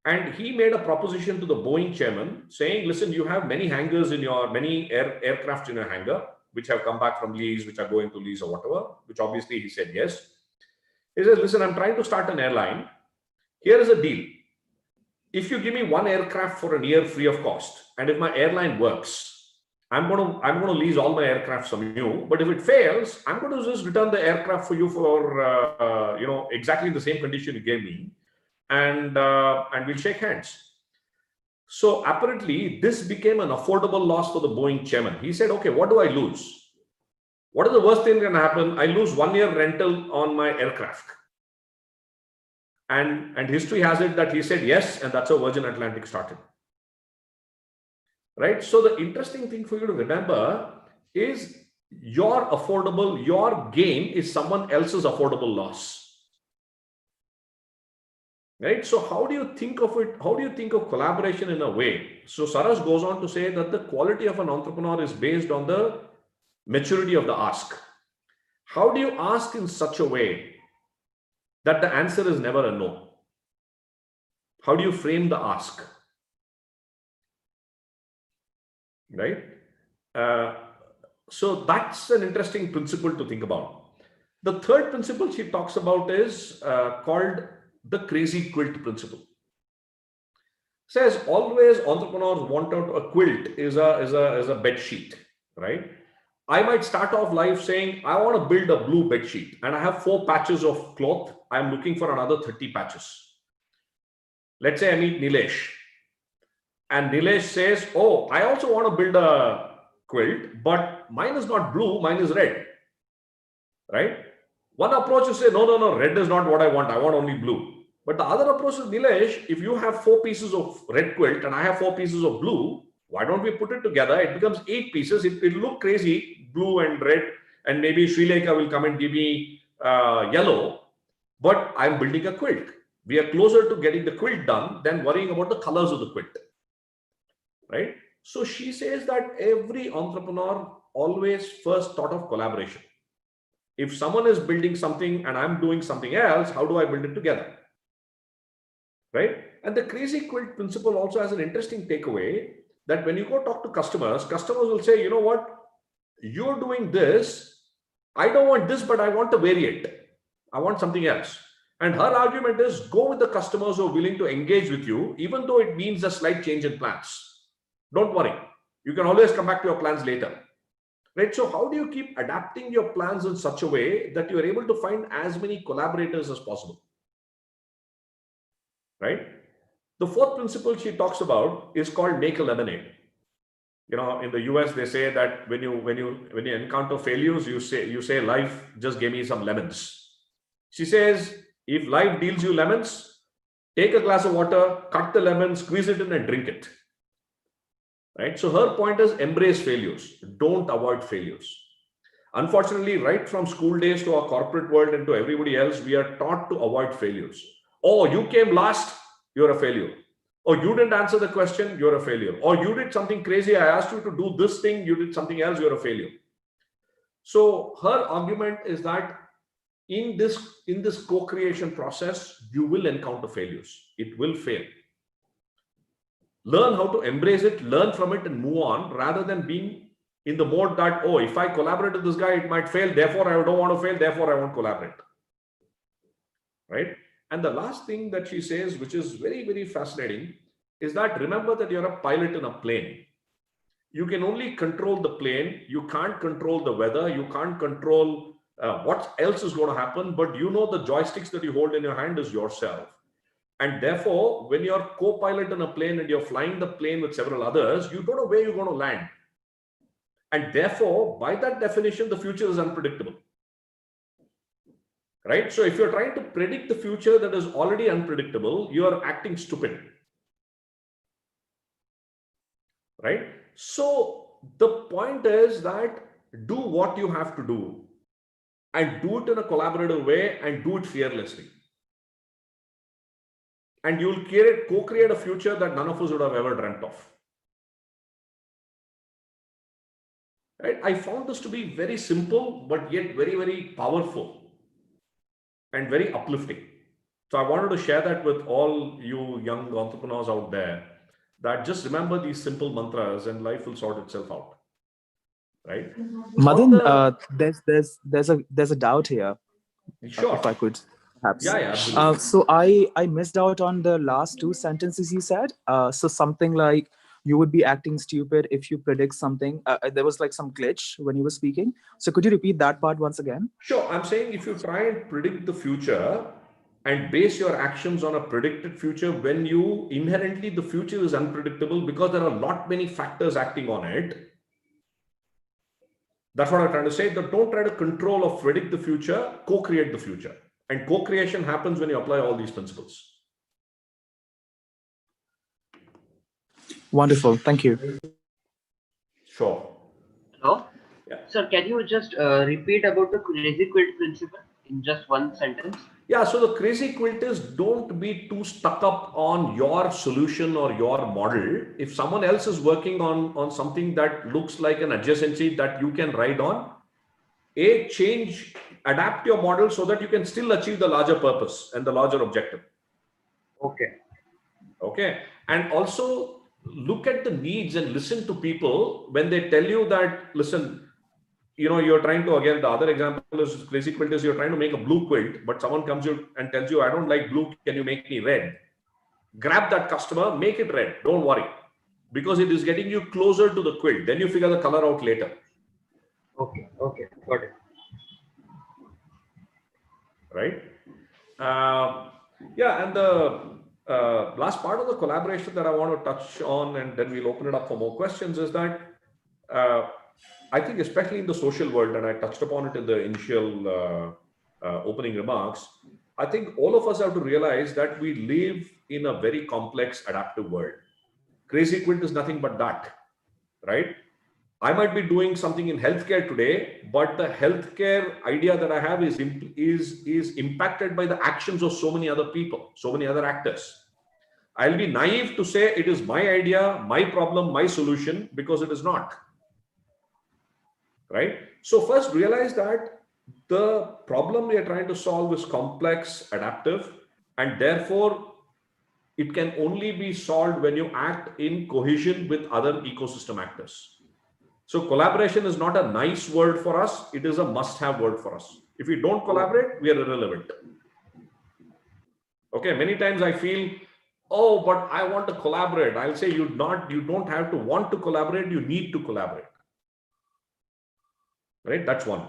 And he made a proposition to the Boeing chairman saying, listen, you have many hangars in your, many aircraft in your hangar, which have come back from lease, which are going to lease or whatever, which obviously he said yes. He says, listen, I'm trying to start an airline. Here is a deal. If you give me 1 aircraft for a year free of cost, and if my airline works, I'm going to lease all my aircraft from you. But if it fails, I'm going to just return the aircraft for you for exactly the same condition you gave me, and we'll shake hands. So apparently, this became an affordable loss for the Boeing chairman. He said, okay, what do I lose? What is the worst thing that can happen? I lose 1 year rental on my aircraft. And history has it that he said yes, and that's how Virgin Atlantic started. Right? So the interesting thing for you to remember is your gain is someone else's affordable loss. Right? So how do you think of it? How do you think of collaboration in a way? So Saras goes on to say that the quality of an entrepreneur is based on the maturity of the ask. How do you ask in such a way that the answer is never a no? How do you frame the ask? Right? So that's an interesting principle to think about. The third principle she talks about is called the crazy quilt principle. Says always entrepreneurs want out a quilt is a bed sheet, right? I might start off life saying, I want to build a blue bed sheet and I have 4 patches of cloth. I'm looking for another 30 patches. Let's say I meet Nilesh. And Nilesh says, oh, I also want to build a quilt, but mine is not blue, mine is red. Right? One approach is say, no, red is not what I want only blue. But the other approach is, Nilesh, if you have 4 pieces of red quilt and I have 4 pieces of blue, Why don't we put it together? It becomes 8 pieces. It'll look crazy, blue and red, and maybe Sri Lanka will come and give me yellow, but I'm building a quilt. We are closer to getting the quilt done than worrying about the colors of the quilt, right? So she says that every entrepreneur always first thought of collaboration. If someone is building something and I'm doing something else, how do I build it together? Right? And the crazy quilt principle also has an interesting takeaway that when you go talk to customers, customers will say, you know what, you're doing this. I don't want this, but I want to vary it. I want something else. And her argument is go with the customers who are willing to engage with you, even though it means a slight change in plans. Don't worry. You can always come back to your plans later. Right? So how do you keep adapting your plans in such a way that you are able to find as many collaborators as possible? Right? The fourth principle she talks about is called make a lemonade. You know, in the US, they say that when you encounter failures, you say life just gave me some lemons. She says, if life deals you lemons, take a glass of water, cut the lemon, squeeze it in and drink it. Right? So her point is embrace failures. Don't avoid failures. Unfortunately, right from school days to our corporate world and to everybody else, we are taught to avoid failures. Oh, you came last, you're a failure. Or you didn't answer the question, you're a failure. Or you did something crazy, I asked you to do this thing, you did something else, you're a failure. So her argument is that in this co-creation process, you will encounter failures. It will fail. Learn how to embrace it, learn from it and move on rather than being in the mode that, oh, if I collaborate with this guy, it might fail. Therefore, I don't want to fail. Therefore, I won't collaborate. Right? And the last thing that she says, which is very, very fascinating, is that remember that you're a pilot in a plane. You can only control the plane. You can't control the weather. You can't control what else is going to happen. But you know the joysticks that you hold in your hand is yourself. And therefore, when you're co-pilot in a plane and you're flying the plane with several others, you don't know where you're going to land. And therefore, by that definition, the future is unpredictable. Right? So if you're trying to predict the future that is already unpredictable, you are acting stupid. Right? So the point is that do what you have to do and do it in a collaborative way and do it fearlessly. And you'll co-create a future that none of us would have ever dreamt of. Right? I found this to be very simple, but yet very, very powerful and very uplifting. So I wanted to share that with all you young entrepreneurs out there, that just remember these simple mantras and life will sort itself out. Right? Madan, there's a doubt here. Sure. If I could perhaps. Yeah, absolutely. So I missed out on the last two sentences you said. So something like you would be acting stupid if you predict something. There was like some glitch when you were speaking. So could you repeat that part once again? Sure. I'm saying if you try and predict the future and base your actions on a predicted future, when you inherently the future is unpredictable because there are a lot many factors acting on it. That's what I'm trying to say. That don't try to control or predict the future, co-create the future. And co-creation happens when you apply all these principles. Wonderful. Thank you. Sure. Hello? Yeah. Sir, can you just repeat about the crazy quilt principle in just one sentence? Yeah, so the crazy quilt is don't be too stuck up on your solution or your model. If someone else is working on something that looks like an adjacency that you can ride on, adapt your model so that you can still achieve the larger purpose and the larger objective. Okay. Okay. And also look at the needs and listen to people when they tell you that, listen, you know, you're trying to, again, the other example is crazy quilt is you're trying to make a blue quilt, but someone comes you and tells you, I don't like blue, can you make me red? Grab that customer, make it red. Don't worry, because it is getting you closer to the quilt. Then you figure the color out later. Okay. Okay. Got it. Right? Yeah. And the last part of the collaboration that I want to touch on, and then we'll open it up for more questions, is that I think especially in the social world, and I touched upon it in the initial opening remarks, I think all of us have to realize that we live in a very complex adaptive world. Crazy Quint is nothing but that, right? I might be doing something in healthcare today, but the healthcare idea that I have is impacted by the actions of so many other people, so many other actors. I'll be naive to say it is my idea, my problem, my solution, because it is not. Right? So first realize that the problem we are trying to solve is complex, adaptive, and therefore it can only be solved when you act in cohesion with other ecosystem actors. So collaboration is not a nice word for us, it is a must-have word for us. If we don't collaborate, we are irrelevant. Okay, many times I feel, oh, but I want to collaborate. I'll say you don't have to want to collaborate, you need to collaborate. Right? That's one.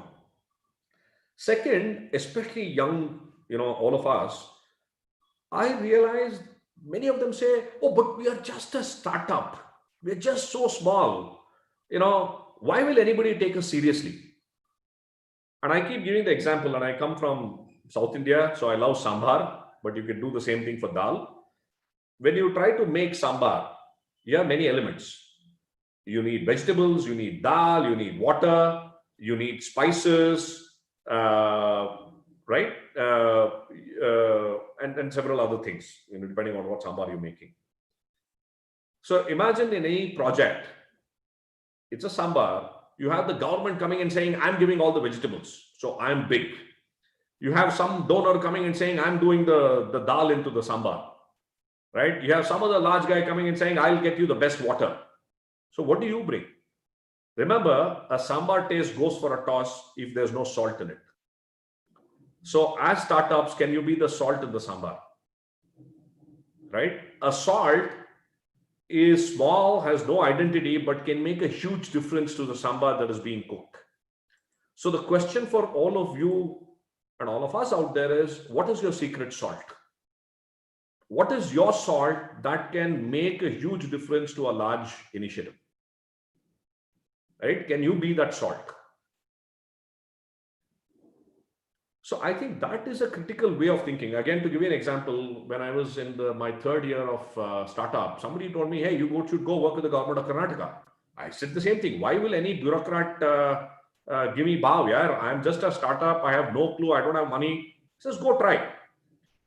Second, especially young, all of us, I realized many of them say, oh, but we are just a startup. We're just so small. Why will anybody take us seriously? And I keep giving the example, and I come from South India, so I love sambar, but you can do the same thing for dal. When you try to make sambar, you have many elements. You need vegetables, you need dal, you need water, you need spices, right? And several other things, depending on what sambar you're making. So imagine in any project, it's a sambar, you have the government coming and saying, I'm giving all the vegetables, so I'm big. You have some donor coming and saying, I'm doing the dal into the sambar, right? You have some other large guy coming and saying, I'll get you the best water. So what do you bring? Remember, a sambar taste goes for a toss if there's no salt in it. So as startups, can you be the salt in the sambar? Right? A salt is small, has no identity, but can make a huge difference to the sambar that is being cooked. So the question for all of you and all of us out there is, what is your secret salt? What is your salt that can make a huge difference to a large initiative? Right? Can you be that salt? So I think that is a critical way of thinking. Again, to give you an example, when I was in my third year of startup, somebody told me, hey, you should go work with the government of Karnataka. I said the same thing. Why will any bureaucrat give me bow? Yeah, I'm just a startup. I have no clue. I don't have money. He says, go try.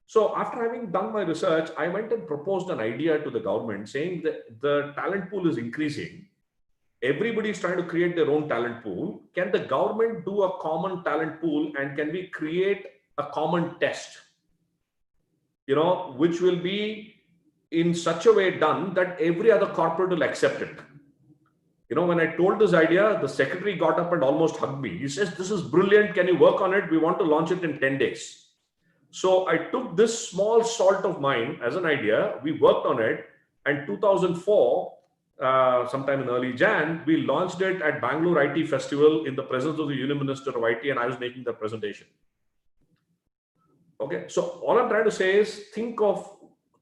So after having done my research, I went and proposed an idea to the government saying that the talent pool is increasing. Everybody is trying to create their own talent pool. Can the government do a common talent pool, and can we create a common test, which will be in such a way done that every other corporate will accept it? When I told this idea, the secretary got up and almost hugged me. He says, this is brilliant. Can you work on it? We want to launch it in 10 days. So I took this small salt of mine as an idea. We worked on it, and 2004, sometime in early Jan, we launched it at Bangalore IT Festival in the presence of the Union Minister of IT, and I was making the presentation. Okay, so all I'm trying to say is think of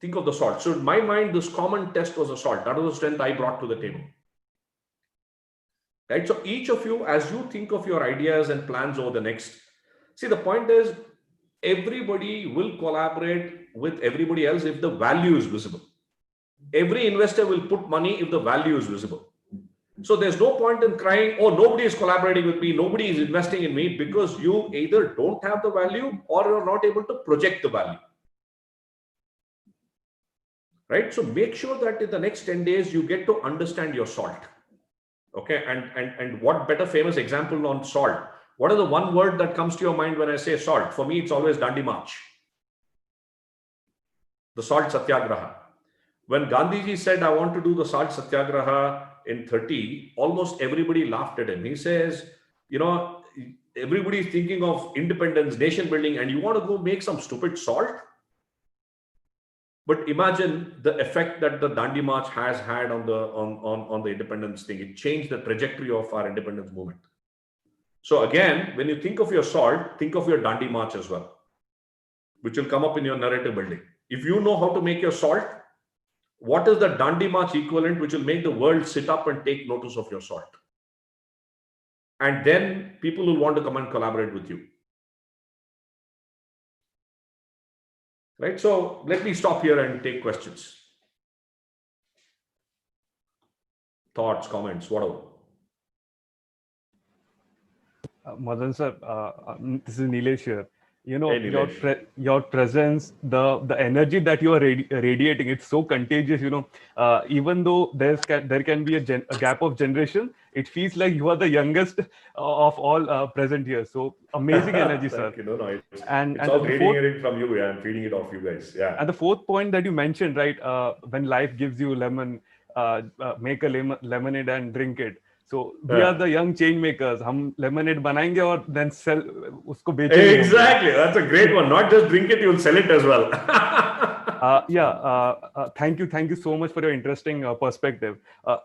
the salt. So in my mind, this common test was a salt. That was the strength I brought to the table. Right? So each of you, as you think of your ideas and plans over the next, see, the point is everybody will collaborate with everybody else if the value is visible. Every investor will put money if the value is visible. So there's no point in crying, oh, nobody is collaborating with me, nobody is investing in me, because you either don't have the value or you're not able to project the value. Right? So make sure that in the next 10 days, you get to understand your salt. Okay. And what better famous example on salt? What is the one word that comes to your mind when I say salt? For me, it's always Dandi March. The salt satyagraha. When Gandhiji said, I want to do the salt satyagraha in 30, almost everybody laughed at him. He says, everybody is thinking of independence, nation building, and you want to go make some stupid salt? But imagine the effect that the Dandi March has had on the independence thing. It changed the trajectory of our independence movement. So again, when you think of your salt, think of your Dandi March as well, which will come up in your narrative building. If you know how to make your salt, what is the Dandi March equivalent which will make the world sit up and take notice of your salt? And then people will want to come and collaborate with you. Right? So let me stop here and take questions. thoughts, comments, whatever. Madan sir, this is Nilesh here. You know, Hey, Nilesh. your presence, the energy that you are radiating, it's so contagious. You know, even though there can be a gap of generation, it feels like you are the youngest of all present here. So amazing energy, sir. Thank you. No, And it's all the fourth, radiating from you. Yeah, I'm feeding it off you guys. Yeah. and the fourth point that you mentioned, right? When life gives you lemon, make a lemonade and drink it. So we are the young change makers. हम lemonade बनाएंगे और then sell उसको बेचेंगे. Exactly. That's a great one. Not just drink it, you'll sell it as well. Thank you so much for your interesting perspective.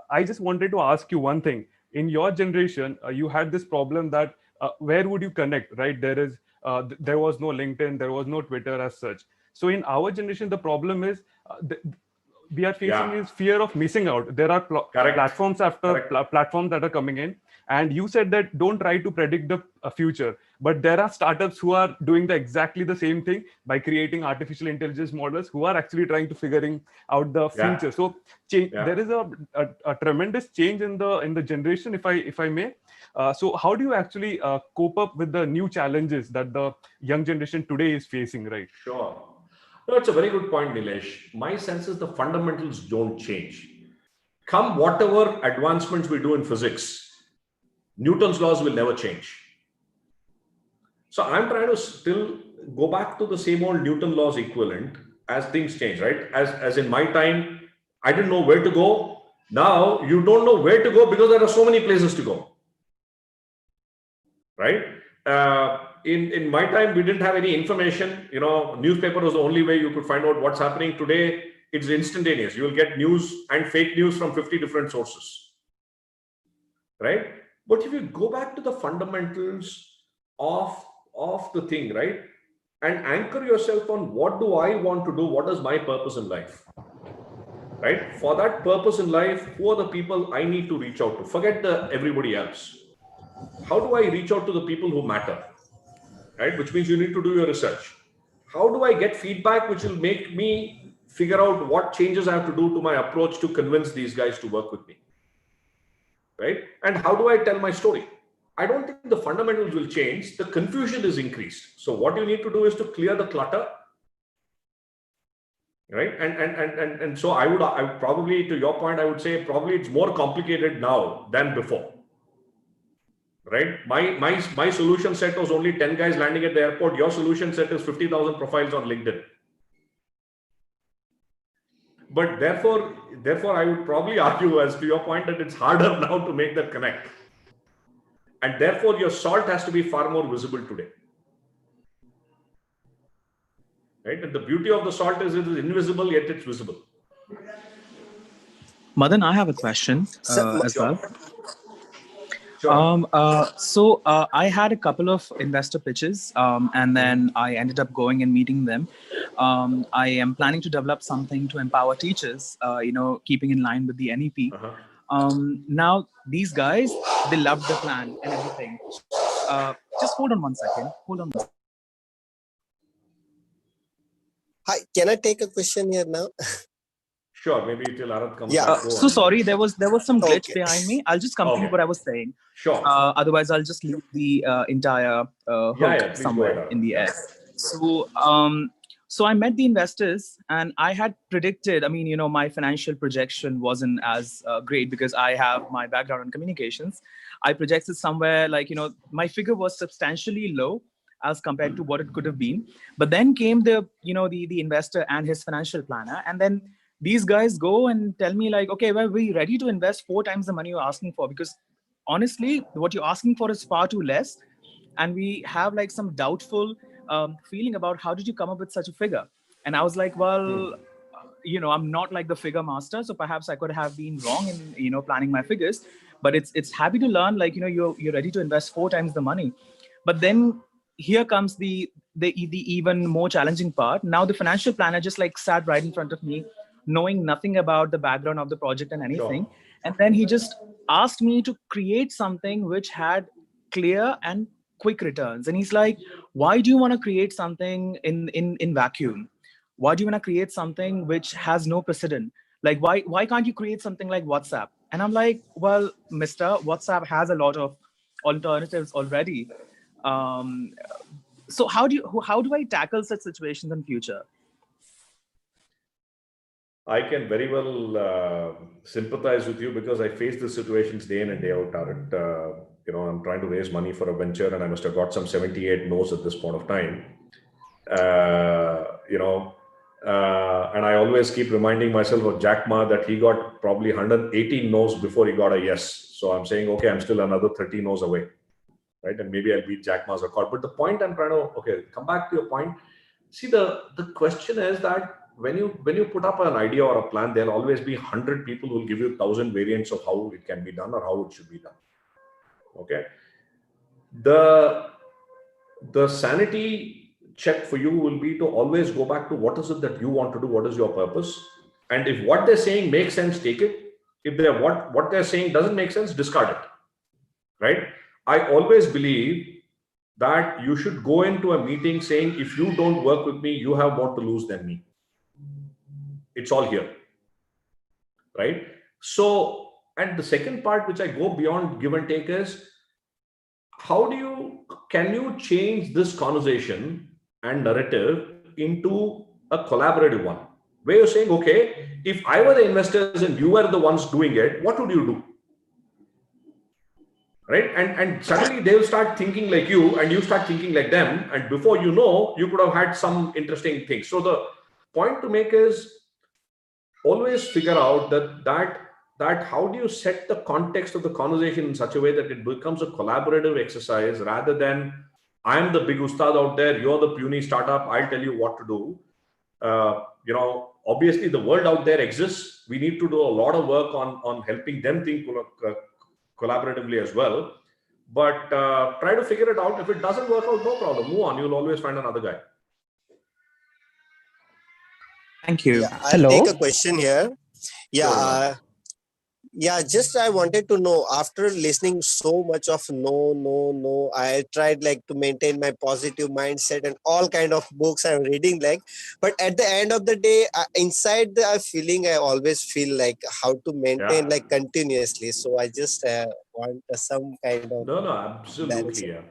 I just wanted to ask you one thing. In your generation, you had this problem that where would you connect, right? There was no LinkedIn, there was no Twitter as such. So in our generation, the problem is we are facing is fear of missing out. There are platforms after platforms that are coming in, and you said that don't try to predict the future, but there are startups who are doing exactly the same thing by creating artificial intelligence models who are actually trying to figuring out the future. So there is a tremendous change in the generation, if I may. So how do you actually cope up with the new challenges that the young generation today is facing, right? Sure. No, it's a very good point, Nilesh. My sense is the fundamentals don't change. Come whatever advancements we do in physics, Newton's laws will never change. So I'm trying to still go back to the same old Newton laws equivalent as things change, right? As in my time, I didn't know where to go. Now you don't know where to go because there are so many places to go, right? In my time, we didn't have any information. You know, newspaper was the only way you could find out what's happening. Today, it's instantaneous. You will get news and fake news from 50 different sources, right? But if you go back to the fundamentals of the thing, right, and anchor yourself on what do I want to do? What is my purpose in life, right? For that purpose in life, who are the people I need to reach out to? Forget everybody else. How do I reach out to the people who matter? Right? Which means you need to do your research. How do I get feedback which will make me figure out what changes I have to do to my approach to convince these guys to work with me? Right? And how do I tell my story? I don't think the fundamentals will change. The confusion is increased. So what you need to do is to clear the clutter. Right? And so I would probably, to your point, I would say probably it's more complicated now than before. Right? My solution set was only 10 guys landing at the airport. Your solution set is 50,000 profiles on LinkedIn. But therefore, I would probably argue, as to your point, that it's harder now to make that connect. And therefore, your salt has to be far more visible today. Right? And the beauty of the salt is it is invisible, yet it's visible. Madan, I have a question as well. Sure. So I had a couple of investor pitches, and then I ended up going and meeting them. I am planning to develop something to empower teachers, keeping in line with the NEP. Now, these guys, they loved the plan and everything. Just hold on one second. Hi, can I take a question here now? Sure, maybe till Arat comes. Yeah. So sorry, there was some glitch behind me. I'll just complete what I was saying. Sure. Otherwise, I'll just leave the entire hook somewhere in the air. So I met the investors, and I had predicted. I mean, my financial projection wasn't as great because I have my background in communications. I projected somewhere like my figure was substantially low as compared to what it could have been. But then came the investor and his financial planner, and then these guys go and tell me like, okay, well, we're ready to invest 4 times the money you're asking for, because honestly, what you're asking for is far too less. And we have like some doubtful feeling about how did you come up with such a figure? And I was like, well, I'm not like the figure master, so perhaps I could have been wrong in planning my figures. But it's happy to learn, like, you're ready to invest 4 times the money. But then here comes the even more challenging part. Now the financial planner just like sat right in front of me, knowing nothing about the background of the project and anything. Sure. And then he just asked me to create something which had clear and quick returns. And he's like, why do you want to create something in vacuum? Why do you want to create something which has no precedent? Like, why can't you create something like WhatsApp? And I'm like, well, Mr. WhatsApp has a lot of alternatives already. Um, so how do I tackle such situations in future? I can very well sympathize with you because I face these situations day in and day out, Tarek. I'm trying to raise money for a venture and I must have got some 78 no's at this point of time. And I always keep reminding myself of Jack Ma that he got probably 118 no's before he got a yes. So I'm saying, okay, I'm still another 30 no's away, right? And maybe I'll beat Jack Ma's record. But the point I'm trying to, come back to your point. See, the question is that when you put up an idea or a plan, there'll always be 100 people who will give you 1,000 variants of how it can be done or how it should be done. Okay. The sanity check for you will be to always go back to what is it that you want to do, what is your purpose, and if what they're saying makes sense, take it. If what they're saying doesn't make sense, discard it. Right? I always believe that you should go into a meeting saying, if you don't work with me, you have more to lose than me. It's all here. Right? So, and the second part, which I go beyond give and take, is can you change this conversation and narrative into a collaborative one where you're saying, okay, if I were the investors and you were the ones doing it, what would you do? Right? And suddenly they'll start thinking like you and you start thinking like them. And before you know, you could have had some interesting things. So the point to make is always figure out that how do you set the context of the conversation in such a way that it becomes a collaborative exercise rather than I'm the big ustad out there, you're the puny startup, I'll tell you what to do. Obviously the world out there exists. We need to do a lot of work on helping them think collaboratively as well. But try to figure it out. If it doesn't work out, no problem. Move on. You'll always find another guy. Thank you. Yeah, I'll take a question here. Yeah. Just I wanted to know, after listening so much of no, I tried to maintain my positive mindset and all kind of books I'm reading but at the end of the day, inside the feeling, I always feel how to maintain continuously. So I just want some kind of No, absolutely. Yeah.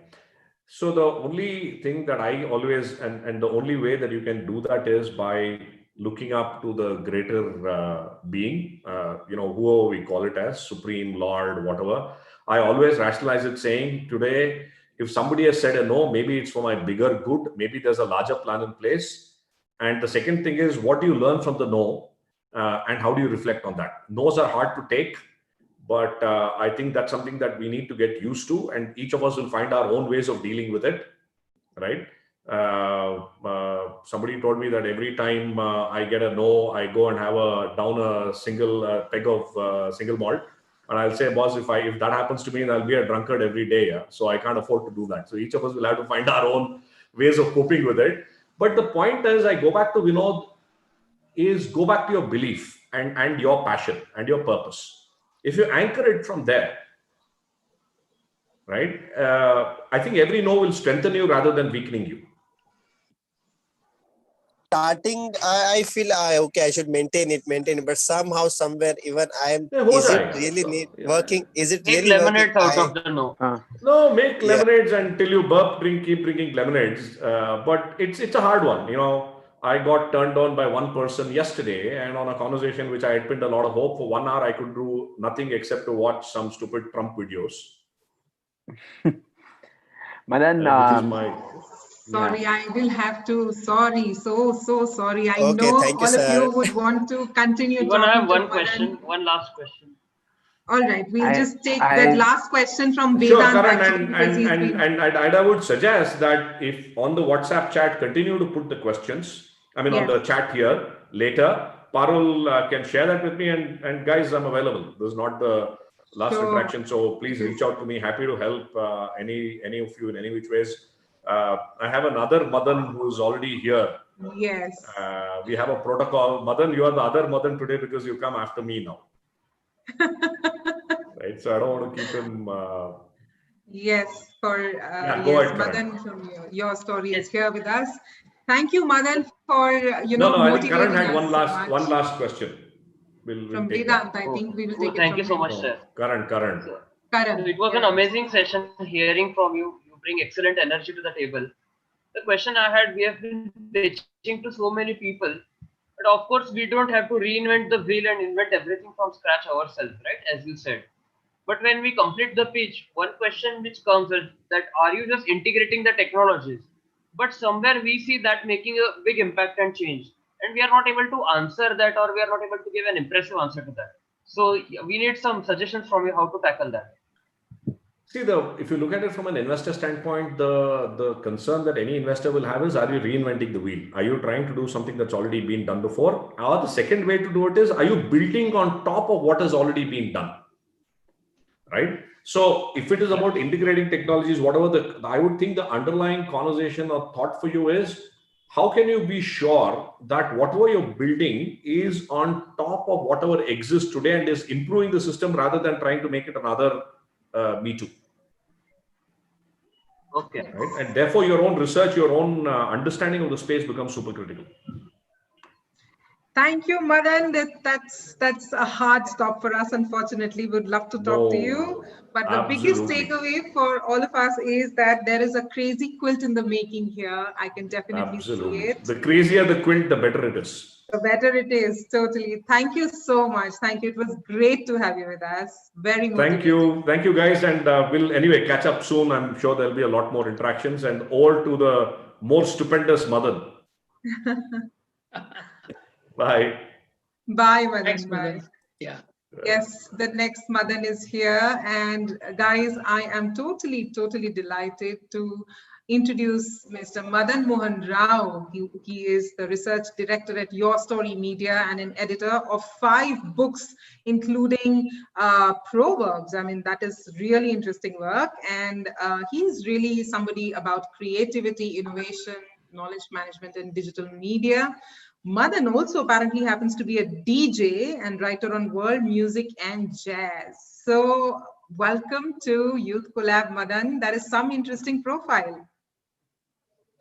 So the only thing that I always, and the only way that you can do that is by looking up to the greater being, whoever we call it as, Supreme Lord, whatever. I always rationalize it saying, today, if somebody has said a no, maybe it's for my bigger good, maybe there's a larger plan in place. And the second thing is, what do you learn from the no? And how do you reflect on that? No's are hard to take, but I think that's something that we need to get used to, and each of us will find our own ways of dealing with it, right? Somebody told me that every time I get a no, I go and have down a single peg of single malt, and I'll say, boss, if that happens to me, then I'll be a drunkard every day. Yeah? So I can't afford to do that. So each of us will have to find our own ways of coping with it. But the point is, I go back to Vinod, is go back to your belief and your passion and your purpose. If you anchor it from there, right, I think every no will strengthen you rather than weakening you. Starting, I feel okay, I should maintain it, but somehow, somewhere, even I am. Is it really working? Is it really lemonades working? out of the no. No, make lemonades until you burp. Keep drinking lemonades. But it's a hard one. I got turned on by one person yesterday, and on a conversation which I had pinned a lot of hope for 1 hour, I could do nothing except to watch some stupid Trump videos. Madan, which is my. Sorry, I will have to. Sorry, so sorry. I Okay, know thank you, all of sir. you would want to continue. You want to have one question, one last question. All right, we'll just take that last question from Vedant. Sure, Karan, and I would suggest that if on the WhatsApp chat, continue to put the questions. I mean, on the chat here later, Parul can share that with me. And guys, I'm available. This is not the last interaction, so please reach out to me. Happy to help any of you in any which ways. I have another Madan who is already here. Yes. We have a protocol. Madan, you are the other Madan today because you come after me now. Right, so I don't want to keep him. Yes, ahead, Madan from YourStory is here with us. Thank you, Madan, for No, I think Karan had one last question. We'll From take Vedant, that. I think we will Oh, take it thank you from so him. much, sir. Karan. So, Karan. it was an Yeah. amazing session hearing from you. You bring excellent energy to the table. The question I had, we have been pitching to so many people, but of course, we don't have to reinvent the wheel and invent everything from scratch ourselves, right? As you said. But when we complete the pitch, one question which comes is that are you just integrating the technologies? But somewhere we see that making a big impact and change, and we are not able to answer that, or we are not able to give an impressive answer to that. So we need some suggestions from you how to tackle that. See, if you look at it from an investor standpoint, the concern that any investor will have is, are you reinventing the wheel? Are you trying to do something that's already been done before? Or the second way to do it is, are you building on top of what has already been done? Right? So if it is about integrating technologies, whatever I would think the underlying conversation or thought for you is, how can you be sure that whatever you're building is on top of whatever exists today and is improving the system rather than trying to make it another me too? Okay. Right? And therefore, your own research, your own understanding of the space becomes super critical. Thank you, Madan. That's a hard stop for us. Unfortunately, we'd love to talk to you, but the biggest Absolutely. takeaway for all of us is that there is a crazy quilt in the making here. I can definitely see it. The crazier the quilt, the better it is. The better it is, totally. Thank you so much. Thank you. It was great to have you with us. Very motivating. Thank you, guys, and we'll anyway catch up soon. I'm sure there'll be a lot more interactions, and all to the more stupendous Madan. Bye. Bye, Madan. Thanks, Bye. Madan. Yeah. Yes, the next Madan is here. And guys, I am totally delighted to introduce Mr. Madanmohan Rao. He is the research director at YourStory Media and an editor of 5 books, including Proverbs. I mean, that is really interesting work. And he's really somebody about creativity, innovation, knowledge management, and digital media. Madan also apparently happens to be a DJ and writer on world music and jazz. So welcome to Youth Collab, Madan. That is some interesting profile.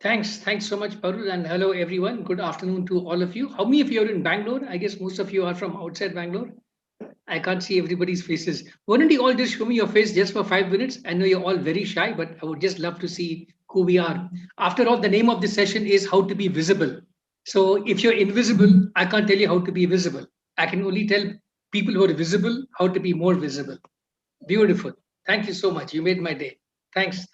Thanks so much, Parul, and hello everyone. Good afternoon to all of you. How many of you are in Bangalore? I guess most of you are from outside Bangalore. I can't see everybody's faces. Why don't you all just show me your face just for 5 minutes? I know you're all very shy, but I would just love to see who we are. After all, the name of this session is How to Be Visible. So if you're invisible, I can't tell you how to be visible. I can only tell people who are visible how to be more visible. Beautiful. Thank you so much. You made my day. Thanks.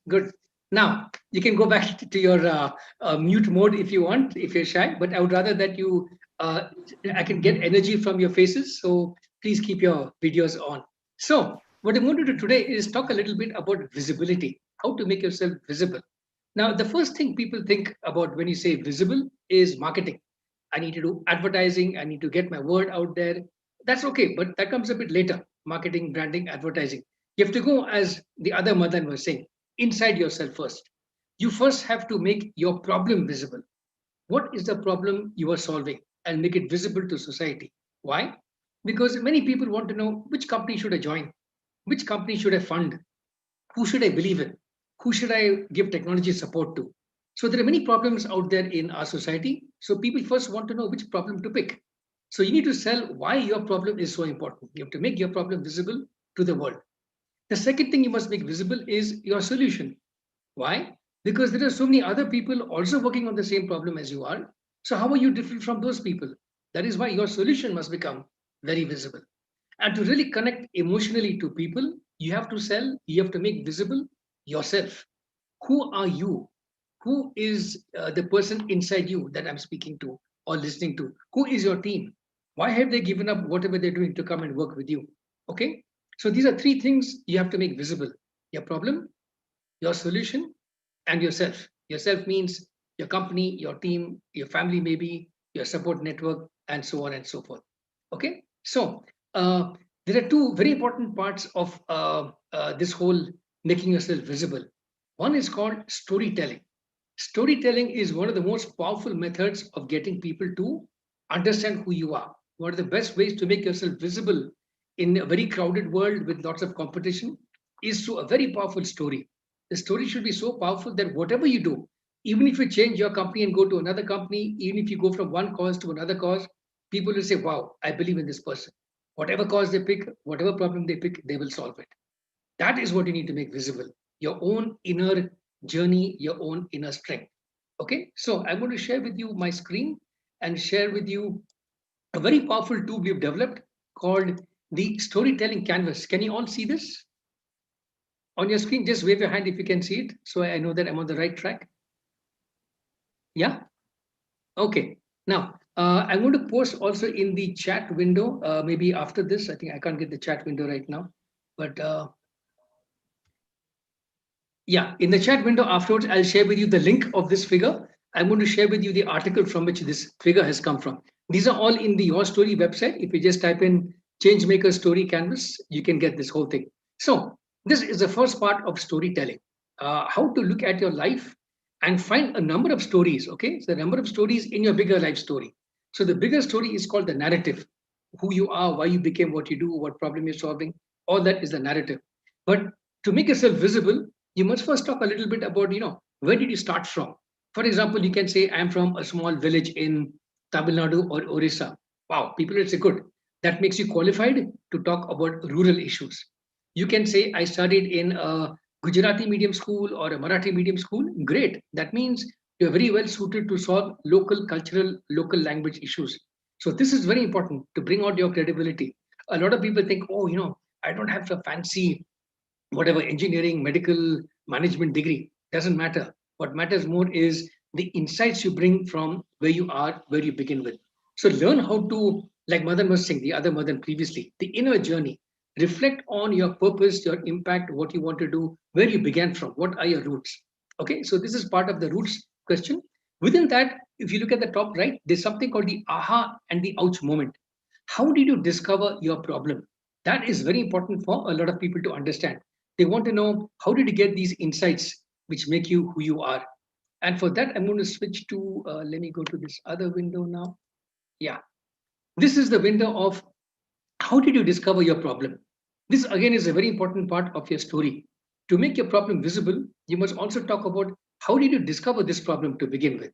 Good. Now, you can go back to your mute mode if you want, if you're shy, but I would rather that you, I can get energy from your faces. So please keep your videos on. So what I'm going to do today is talk a little bit about visibility, how to make yourself visible. Now, the first thing people think about when you say visible is marketing. I need to do advertising. I need to get my word out there. That's okay, but that comes a bit later. Marketing, branding, advertising. You have to go, as the other Madan was saying, inside yourself first. You first have to make your problem visible. What is the problem you are solving and make it visible to society? Why? Because many people want to know which company should I join? Which company should I fund? Who should I believe in? Who should I give technology support to? So there are many problems out there in our society. So people first want to know which problem to pick. So you need to sell why your problem is so important. You have to make your problem visible to the world. The second thing you must make visible is your solution. Why? Because there are so many other people also working on the same problem as you are. So how are you different from those people? That is why your solution must become very visible. And to really connect emotionally to people, you have to sell, you have to make visible yourself. Who are you? Who is the person inside you that I'm speaking to or listening to? Who is your team? Why have they given up whatever they're doing to come and work with you? Okay. So these are 3 things you have to make visible: your problem, your solution, and yourself. Yourself means your company, your team, your family, maybe your support network, and so on and so forth. Okay. So there are 2 very important parts of this whole making yourself visible. One is called storytelling. Storytelling is one of the most powerful methods of getting people to understand who you are. One of the best ways to make yourself visible in a very crowded world with lots of competition is through a very powerful story. The story should be so powerful that whatever you do, even if you change your company and go to another company, even if you go from one cause to another cause, people will say, wow, I believe in this person. Whatever cause they pick, whatever problem they pick, they will solve it. That is what you need to make visible. Your own inner journey, your own inner strength. Okay, so I'm going to share with you my screen and share with you a very powerful tool we've developed called the storytelling canvas. Can you all see this on your screen? Just wave your hand if you can see it, so I know that I'm on the right track. Yeah. Okay. Now I'm going to post also in the chat window. Maybe after this, I think I can't get the chat window right now, but yeah, in the chat window afterwards, I'll share with you the link of this figure. I'm going to share with you the article from which this figure has come from. These are all in the YourStory website. If you just type in Changemaker Story Canvas, you can get this whole thing. So this is the first part of storytelling, how to look at your life and find a number of stories, okay? So the number of stories in your bigger life story. So the bigger story is called the narrative. Who you are, why you became what you do, what problem you're solving, all that is the narrative. But to make yourself visible, you must first talk a little bit about, where did you start from? For example, you can say, I'm from a small village in Tamil Nadu or Orissa. Wow, people will say, good. That makes you qualified to talk about rural issues. You can say, I studied in a Gujarati medium school or a Marathi medium school. Great. That means you're very well suited to solve local cultural, local language issues. So this is very important to bring out your credibility. A lot of people think, oh, I don't have a fancy whatever engineering, medical, management degree. Doesn't matter. What matters more is the insights you bring from where you are, where you begin with. So learn how to, like Madan was saying, the other Madan previously, the inner journey. Reflect on your purpose, your impact, what you want to do, where you began from, what are your roots. Okay, so this is part of the roots question. Within that, if you look at the top right, there's something called the aha and the ouch moment. How did you discover your problem? That is very important for a lot of people to understand. They want to know, how did you get these insights which make you who you are? And for that, I'm going to switch to, let me go to this other window now. Yeah, this is the window of how did you discover your problem? This again is a very important part of your story. To make your problem visible, you must also talk about how did you discover this problem to begin with.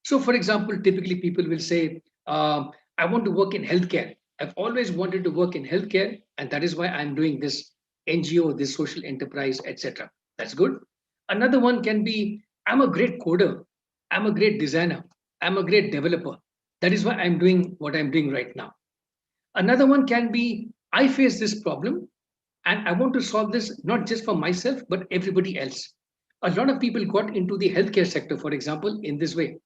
So, for example, typically people will say, I want to work in healthcare. I've always wanted to work in healthcare, and that is why I'm doing this NGO, this social enterprise, etc. That's good. Another one can be, I'm a great coder, I'm a great designer, I'm a great developer. That is why I'm doing what I'm doing right now. Another one can be, I face this problem and I want to solve this not just for myself, but everybody else. A lot of people got into the healthcare sector, for example, in this way.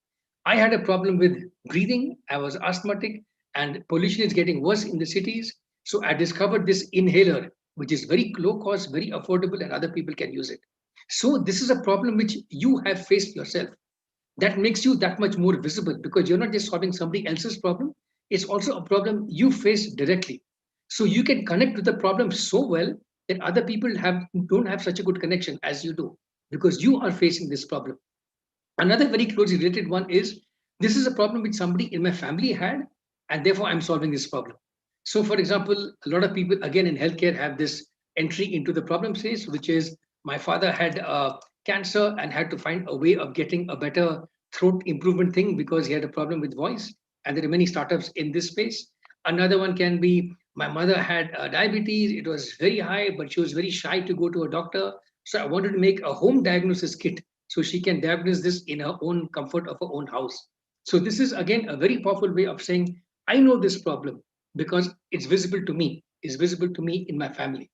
I had a problem with breathing, I was asthmatic, and pollution is getting worse in the cities. So I discovered this inhaler, which is very low cost, very affordable, and other people can use it. So this is a problem which you have faced yourself. That makes you that much more visible because you're not just solving somebody else's problem, it's also a problem you face directly. So you can connect with the problem so well that other people don't have such a good connection as you do because you are facing this problem. Another very closely related one is, this is a problem which somebody in my family had, and therefore I'm solving this problem. So, for example, a lot of people, again, in healthcare have this entry into the problem space, which is, my father had cancer and had to find a way of getting a better throat improvement thing because he had a problem with voice. And there are many startups in this space. Another one can be, my mother had diabetes. It was very high, but she was very shy to go to a doctor. So I wanted to make a home diagnosis kit so she can diagnose this in her own comfort of her own house. So this is again a very powerful way of saying, I know this problem because it's visible to me, is visible to me in my family.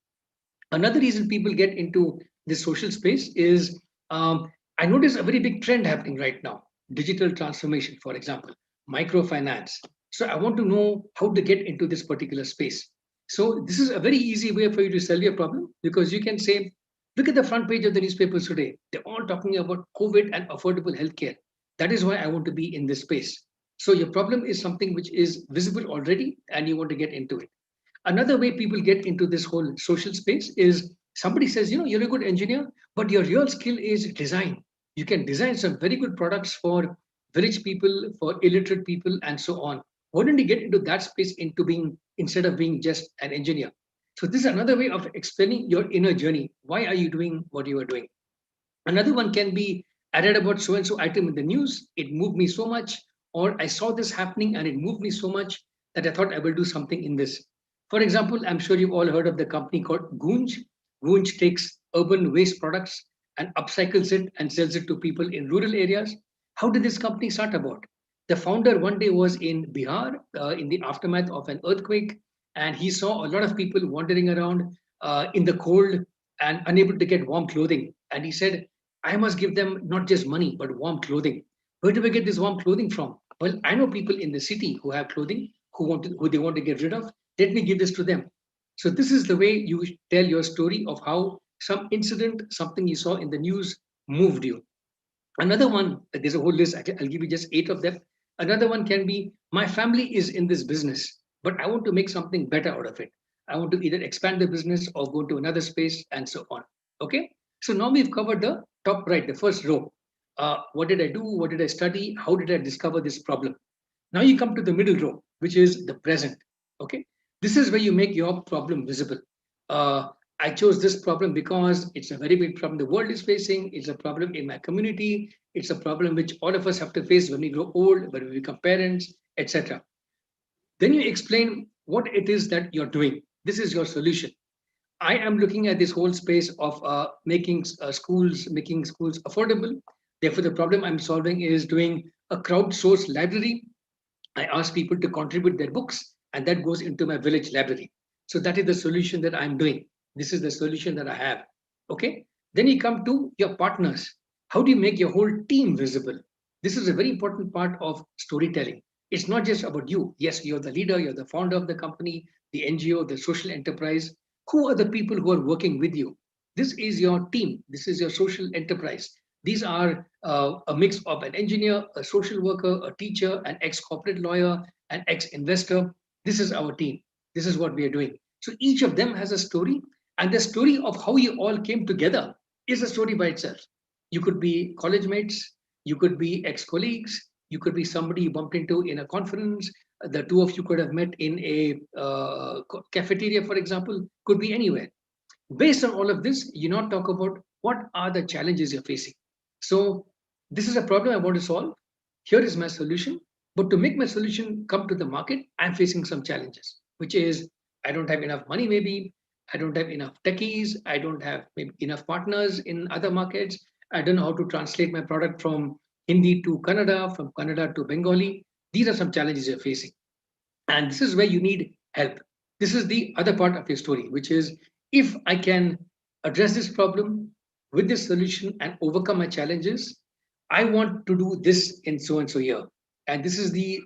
Another reason people get into this social space is, I notice a very big trend happening right now, digital transformation, for example, microfinance. So I want to know how to get into this particular space. So this is a very easy way for you to solve your problem because you can say, look at the front page of the newspapers today. They're all talking about COVID and affordable healthcare. That is why I want to be in this space. So your problem is something which is visible already and you want to get into it. Another way people get into this whole social space is, somebody says, you're a good engineer, but your real skill is design. You can design some very good products for village people, for illiterate people, and so on. Why don't you get into that space into being, instead of being just an engineer? So this is another way of explaining your inner journey. Why are you doing what you are doing? Another one can be, I read about so and so item in the news, it moved me so much, or I saw this happening and it moved me so much. that I thought I will do something in this. For example, I'm sure you've all heard of the company called Goonj. Goonj takes urban waste products and upcycles it and sells it to people in rural areas. How did this company start about? The founder one day was in Bihar in the aftermath of an earthquake, and he saw a lot of people wandering around in the cold and unable to get warm clothing. And he said, I must give them not just money, but warm clothing. Where do we get this warm clothing from? Well, I know people in the city who have clothing who they want to get rid of. Let me give this to them. So this is the way you tell your story of how some incident, something you saw in the news, moved you. Another one, there's a whole list. I'll give you just 8 of them. Another one can be, my family is in this business, but I want to make something better out of it. I want to either expand the business or go to another space and so on. Okay. So now we've covered the top right, the first row. What did I do? What did I study? How did I discover this problem? Now you come to the middle row, which is the present. Okay. This is where you make your problem visible. Uh, I chose this problem because it's a very big problem the world is facing. It's a problem in my community. It's a problem which all of us have to face when we grow old, when we become parents, etc. Then you explain what it is that you're doing. This is your solution. I am looking at this whole space of making schools affordable. Therefore, the problem I'm solving is doing a crowdsourced library. I ask people to contribute their books, and that goes into my village library. So that is the solution that I'm doing. This is the solution that I have. Okay. Then you come to your partners. How do you make your whole team visible? This is a very important part of storytelling. It's not just about you. Yes, you're the leader, you're the founder of the company, the NGO, the social enterprise. Who are the people who are working with you? This is your team. This is your social enterprise. These are a mix of an engineer, a social worker, a teacher, an ex-corporate lawyer, an ex-investor. This is our team. This is what we are doing. So each of them has a story, and the story of how you all came together is a story by itself. You could be college mates, you could be ex-colleagues, you could be somebody you bumped into in a conference. The two of you could have met in a cafeteria, for example, could be anywhere. Based on all of this, you now talk about what are the challenges you're facing. So this is a problem I want to solve. Here is my solution. But to make my solution come to the market, I'm facing some challenges, which is I don't have enough money, maybe. I don't have enough techies. I don't have maybe enough partners in other markets. I don't know how to translate my product from Hindi to Kannada, from Kannada to Bengali. These are some challenges you're facing. And this is where you need help. This is the other part of your story, which is if I can address this problem with this solution and overcome my challenges, I want to do this in so and so year. And this is the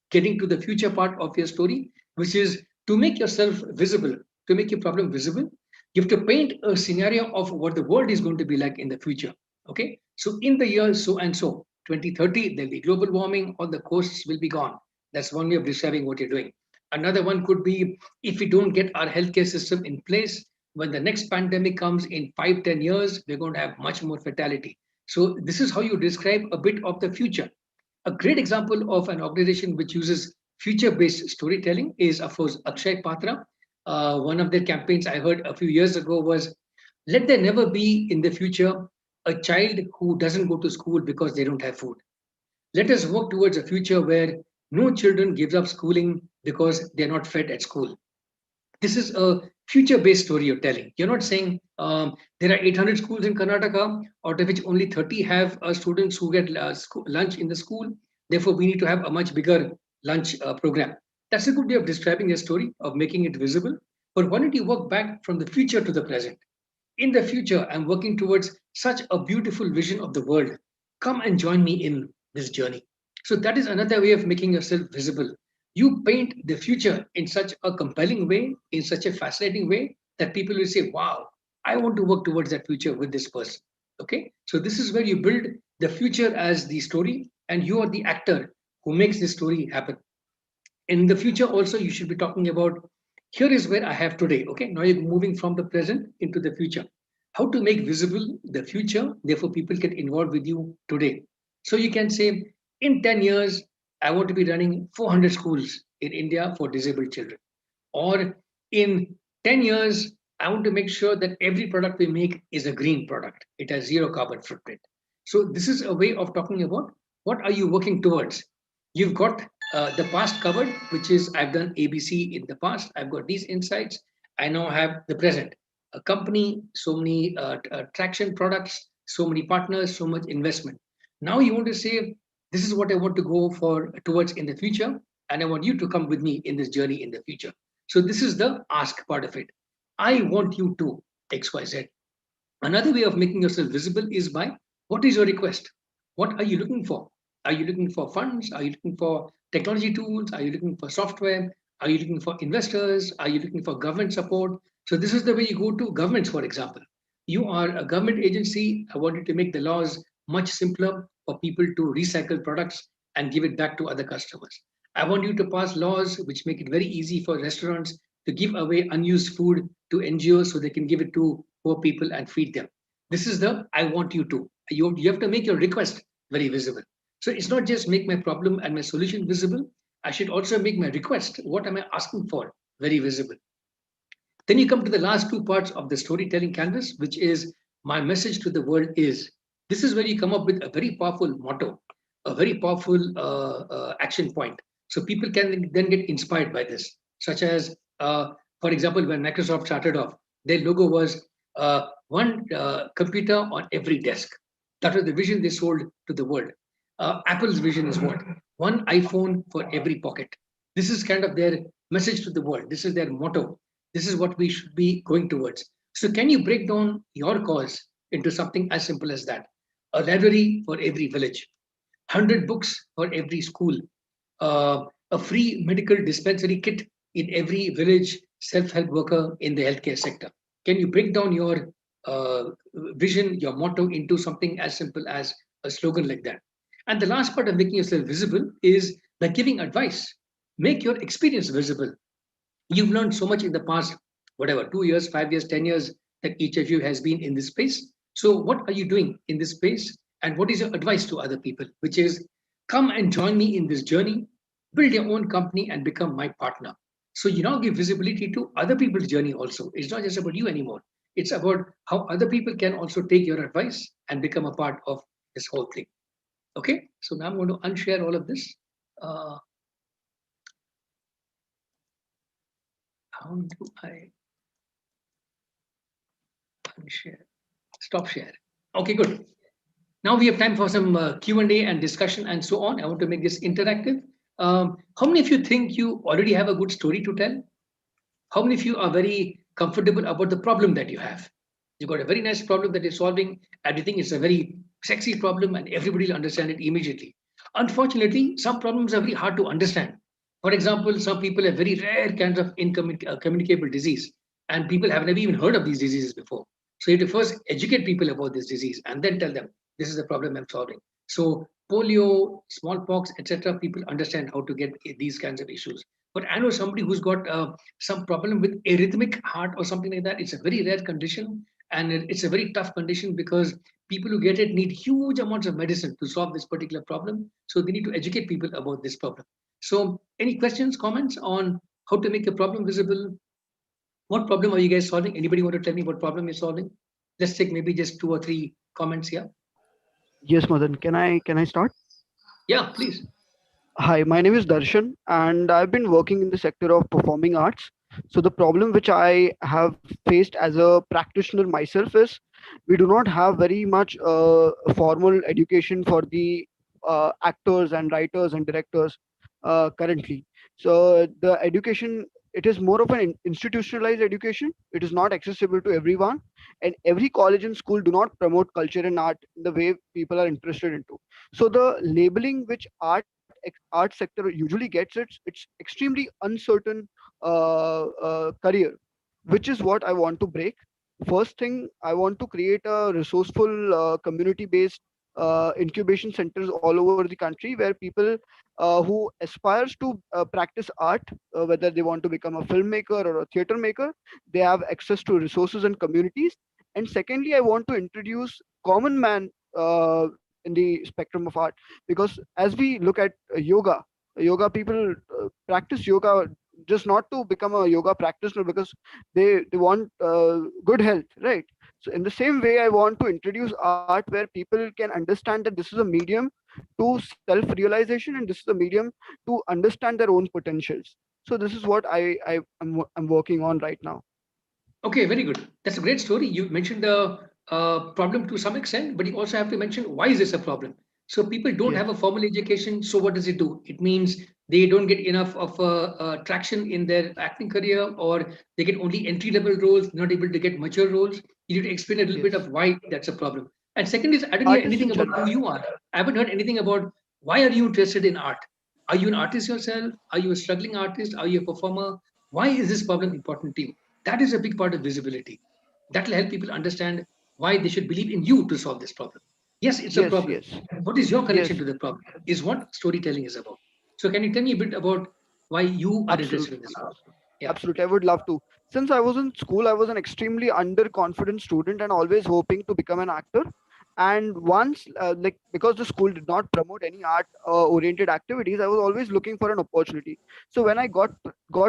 getting to the future part of your story, which is to make yourself visible, to make your problem visible. You have to paint a scenario of what the world is going to be like in the future. Okay. So in the year so and so, 2030, there'll be global warming, all the coasts will be gone. That's one way of describing what you're doing. Another one could be if we don't get our healthcare system in place, when the next pandemic comes in 5, 10 years, we're going to have much more fatality. So this is how you describe a bit of the future. A great example of an organization which uses future-based storytelling is, of course, Akshay Patra. One of their campaigns I heard a few years ago was, let there never be in the future a child who doesn't go to school because they don't have food. Let us work towards a future where no children gives up schooling because they're not fed at school. This is a future-based story you're telling. You're not saying there are 800 schools in Karnataka, out of which only 30 have students who get lunch in the school. Therefore, we need to have a much bigger lunch program. That's a good way of describing a story, of making it visible. But why don't you work back from the future to the present? In the future, I'm working towards such a beautiful vision of the world. Come and join me in this journey. So that is another way of making yourself visible. You paint the future in such a compelling way, in such a fascinating way that people will say, wow, I want to work towards that future with this person. Okay. So this is where you build the future as the story, and you are the actor who makes this story happen. In the future also, you should be talking about, here is where I have today. Okay, now you're moving from the present into the future. How to make visible the future, therefore people get involved with you today. So you can say, in 10 years I want to be running 400 schools in India for disabled children, or in 10 years I want to make sure that every product we make is a green product, it has zero carbon footprint. So this is a way of talking about what are you working towards. You've got The past covered, which is I've done ABC in the past. I've got these insights. I now have the present. A company, so many traction products, so many partners, so much investment. Now you want to say, this is what I want to go for towards in the future, and I want you to come with me in this journey in the future. So this is the ask part of it. I want you to XYZ. Another way of making yourself visible is by what is your request? What are you looking for? Are you looking for funds? Are you looking for technology tools? Are you looking for software? Are you looking for investors? Are you looking for government support? So, this is the way you go to governments, for example. You are a government agency. I want you to make the laws much simpler for people to recycle products and give it back to other customers. I want you to pass laws which make it very easy for restaurants to give away unused food to NGOs so they can give it to poor people and feed them. This is the I want you to. You have to make your request very visible. So it's not just make my problem and my solution visible. I should also make my request, what am I asking for, very visible. Then you come to the last two parts of the storytelling canvas, which is my message to the world is. This is where you come up with a very powerful motto, a very powerful action point. So people can then get inspired by this, such as, for example, when Microsoft started off, their logo was one computer on every desk. That was the vision they sold to the world. Apple's vision is what? One iPhone for every pocket. This is kind of their message to the world. This is their motto. This is what we should be going towards. So, can you break down your cause into something as simple as that? A library for every village, 100 books for every school, a free medical dispensary kit in every village self-help worker in the healthcare sector. Can you break down your vision, your motto into something as simple as a slogan like that? And the last part of making yourself visible is by giving advice. Make your experience visible. You've learned so much in the past, whatever, 2 years, 5 years, 10 years that each of you has been in this space. So, what are you doing in this space? And what is your advice to other people? Which is come and join me in this journey, build your own company, and become my partner. So, you now give visibility to other people's journey also. It's not just about you anymore, it's about how other people can also take your advice and become a part of this whole thing. Okay, so now I'm going to unshare all of this. Uh, how do I unshare? Stop share. Okay, good. Now we have time for some Q&A and discussion and so on. I want to make this interactive. How many of you think you already have a good story to tell? How many of you are very comfortable about the problem that you have? You've got a very nice problem that you're solving, and you think it's a very sexy problem, and everybody will understand it immediately. Unfortunately, some problems are very hard to understand. For example, some people have very rare kinds of incommunicable disease, and people have never even heard of these diseases before. So you have to first educate people about this disease and then tell them this is the problem I'm solving. So polio, smallpox, etc. People understand how to get these kinds of issues. But I know somebody who's got some problem with arrhythmic heart or something like that. It's a very rare condition, and it's a very tough condition because people who get it need huge amounts of medicine to solve this particular problem. So they need to educate people about this problem. So any questions, comments on how to make a problem visible? What problem are you guys solving? Anybody want to tell me what problem you're solving? Let's take maybe just 2 or 3 comments here. Yes, Madan. Can I start? Yeah, please. Hi, my name is Darshan, and I've been working in the sector of performing arts. So the problem which I have faced as a practitioner myself is we do not have very much formal education for the actors and writers and directors currently. So the education, it is more of an institutionalized education. It is not accessible to everyone, and every college and school do not promote culture and art in the way people are interested into. So the labeling which art sector usually gets, it's extremely uncertain career, which is what I want to break. First thing, I want to create a resourceful community based incubation centers all over the country where people who aspires to practice art, whether they want to become a filmmaker or a theater maker, they have access to resources and communities. And secondly, I want to introduce common man in the spectrum of art, because as we look at yoga people practice yoga just not to become a yoga practitioner, because they want good health, right? So in the same way, I want to introduce art where people can understand that this is a medium to self-realization, and this is a medium to understand their own potentials. So this is what I'm working on right now. Okay, very good. That's a great story. You mentioned the problem to some extent, but you also have to mention why is this a problem. So people don't Yes. have a formal education. So what does it do? It means they don't get enough of traction in their acting career, or they get only entry level roles, not able to get mature roles. You need to explain a little bit Yes. of why that's a problem. And second is, I don't hear Artists anything in about general. who you are. I haven't heard anything about why are you interested in art. Are you an artist yourself? Are you a struggling artist? Are you a performer? Why is this problem important to you? That is a big part of visibility. That will help people understand why they should believe in you to solve this problem. Yes, it's a Yes. problem. Yes. What is your connection Yes. to the problem? Is what storytelling is about. So, can you tell me a bit about why you are interested in Absolutely. this problem? Yeah. Absolutely, I would love to. Since I was in school, I was an extremely underconfident student and always hoping to become an actor. And once, like, because the school did not promote any art oriented activities, I was always looking for an opportunity. So when I got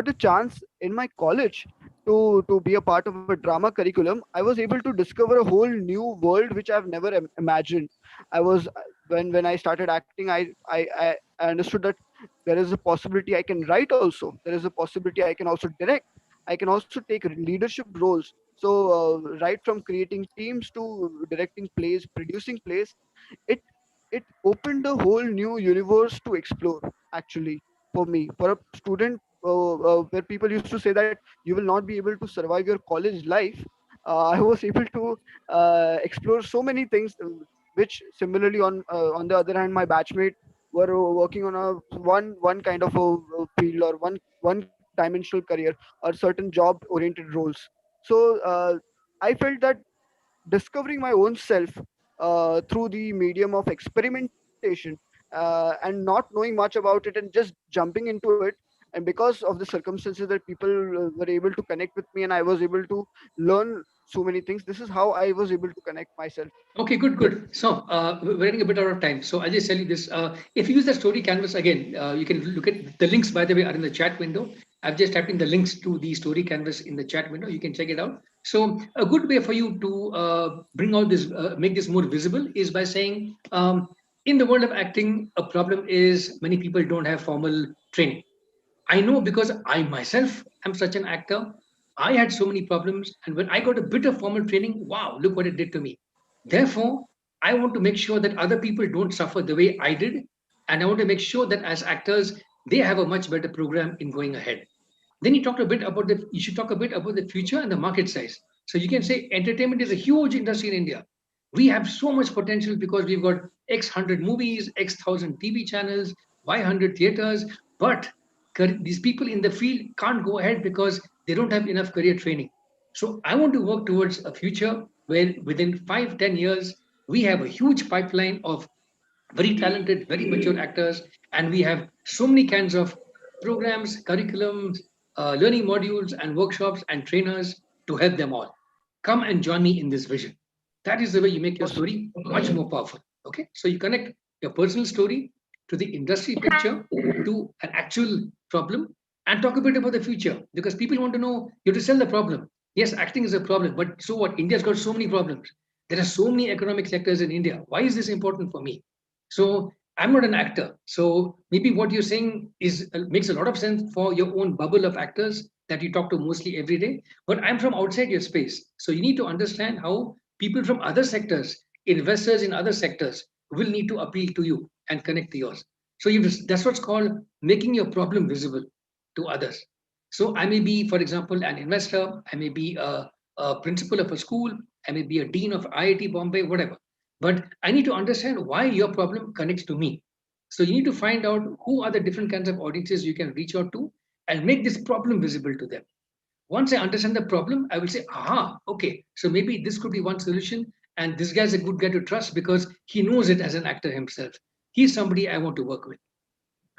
a chance in my college to be a part of a drama curriculum, I was able to discover a whole new world which I've never imagined. I was when I started acting, I understood that there is a possibility I can write also, there is a possibility I can also direct, I can also take leadership roles. So right from creating teams to directing plays, producing plays, it it opened a whole new universe to explore, actually, for me, for a student, where people used to say that you will not be able to survive your college life. I was able to explore so many things, which similarly, on the other hand, my batchmate were working on a one kind of a field, or one dimensional career, or certain job oriented roles. So I felt that discovering my own self through the medium of experimentation, and not knowing much about it and just jumping into it, and because of the circumstances that people were able to connect with me, and I was able to learn so many things, this is how I was able to connect myself Okay, good, with. good. So we're running a bit out of time. So I'll just tell you this. If you use the story canvas again, you can look at the links, by the way, are in the chat window. I've just typed in the links to the story canvas in the chat window. You can check it out. So a good way for you to bring out this, make this more visible is by saying, in the world of acting, a problem is many people don't have formal training. I know because I myself am such an actor. I had so many problems. And when I got a bit of formal training, wow, look what it did to me. Therefore, I want to make sure that other people don't suffer the way I did. And I want to make sure that as actors, they have a much better program in going ahead. Then you should talk a bit about the future and the market size. So you can say entertainment is a huge industry in India. We have so much potential because we've got X hundred movies, X thousand TV channels, Y hundred theaters, but these people in the field can't go ahead because they don't have enough career training. So I want to work towards a future where within 5, 10 years, we have a huge pipeline of very talented, very mature actors, and we have so many kinds of programs, curriculums, learning modules, and workshops and trainers to help them all. Come and join me in this vision. That is the way you make your Awesome. story much more powerful. Okay, so you connect your personal story to the industry picture, to an actual problem, and talk a bit about the future because people want to know. You have to sell the problem. Yes, acting is a problem, but so what? India's got so many problems. There are so many economic sectors in India. Why is this important for me? So I'm not an actor. So maybe what you're saying is makes a lot of sense for your own bubble of actors that you talk to mostly every day. But I'm from outside your space. So you need to understand how people from other sectors, investors in other sectors, will need to appeal to you and connect to yours. So that's what's called making your problem visible to others. So I may be, for example, an investor. I may be a principal of a school. I may be a dean of IIT Bombay, whatever. But I need to understand why your problem connects to me. So you need to find out who are the different kinds of audiences you can reach out to and make this problem visible to them. Once I understand the problem, I will say, aha, okay, so maybe this could be one solution. And this guy's a good guy to trust because he knows it as an actor himself. He's somebody I want to work with.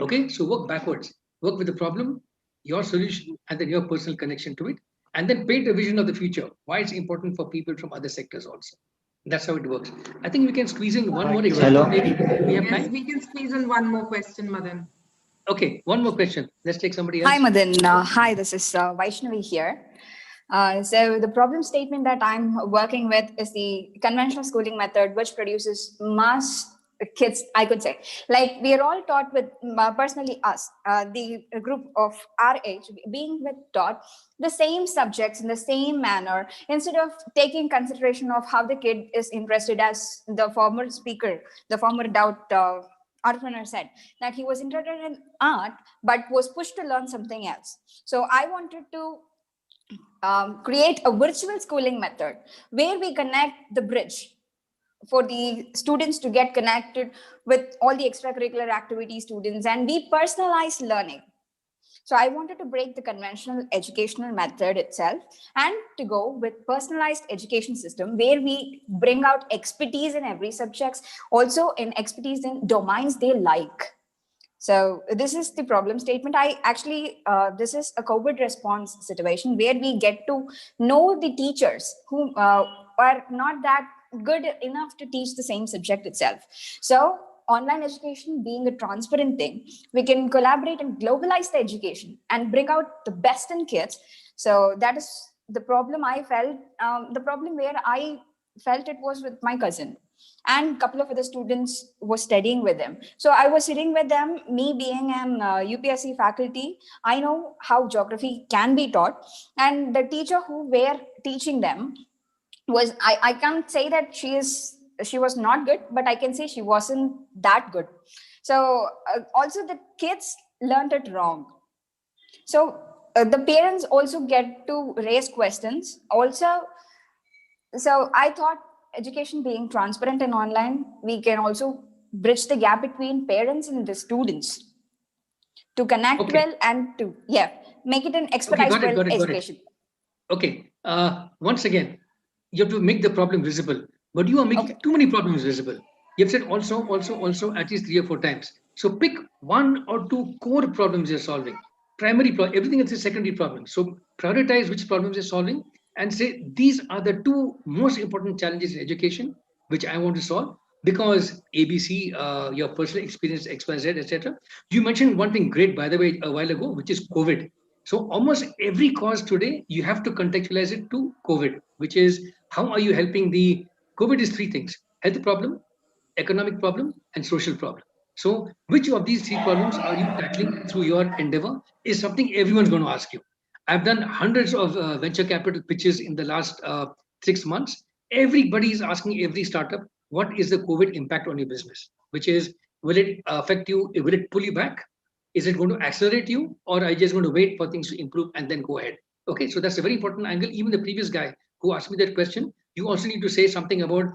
Okay, so work backwards. Work with the problem, your solution, and then your personal connection to it. And then paint a vision of the future, why it's important for people from other sectors also. That's how it works. I think we can squeeze in one more Thank you very example, Hello. much. maybe. We have Yes, time? we can squeeze in one more question, Madan. Okay, one more question. Let's take somebody Hi, else. Madan. Hi, this is Vaishnavi here. So the problem statement that I'm working with is the conventional schooling method, which produces mass kids, I could say. Like we are all taught with, personally us, the group of our age, being with taught the same subjects in the same manner, instead of taking consideration of how the kid is interested, as the former speaker, the former doubt entrepreneur said, that he was interested in art, but was pushed to learn something else. So I wanted to create a virtual schooling method where we connect the bridge for the students to get connected with all the extracurricular activity students, and we personalize learning. So I wanted to break the conventional educational method itself and to go with personalized education system where we bring out expertise in every subjects, also in expertise in domains they like. So this is the problem statement. I actually, this is a COVID response situation where we get to know the teachers who are not that good enough to teach the same subject itself. So online education being a transparent thing, we can collaborate and globalize the education and bring out the best in kids. So that is the problem I felt. The problem where I felt it was with my cousin, and a couple of other students were studying with them. So I was sitting with them, me being an UPSC faculty, I know how geography can be taught. And the teacher who were teaching them was, I can't say that she was not good, but I can say she wasn't that good. So also the kids learned it wrong. So the parents also get to raise questions. Also, so I thought education being transparent and online, we can also bridge the gap between parents and the students to connect Okay. well and to, yeah, make it an Okay, expertise well got it. education. Okay. Once again, you have to make the problem visible, but you are making too many problems visible. You have said also at least 3 or 4 times. So pick one or two core problems you're solving. Primary problem, everything else is secondary problem. So prioritize which problems you're solving and say these are the two most important challenges in education which I want to solve because ABC, your personal experience, XYZ, etc. You mentioned one thing great, by the way, a while ago, which is COVID. So almost every cause today, you have to contextualize it to COVID, which is how are you helping the COVID is three things: health problem, economic problem, and social problem. So which of these three problems are you tackling through your endeavor is something everyone's going to ask you. I've done hundreds of venture capital pitches in the last 6 months. Everybody is asking every startup, what is the COVID impact on your business? Which is, will it affect you? Will it pull you back? Is it going to accelerate you, or are you just going to wait for things to improve and then go ahead? Okay, so that's a very important angle. Even the previous guy who asked me that question, you also need to say something about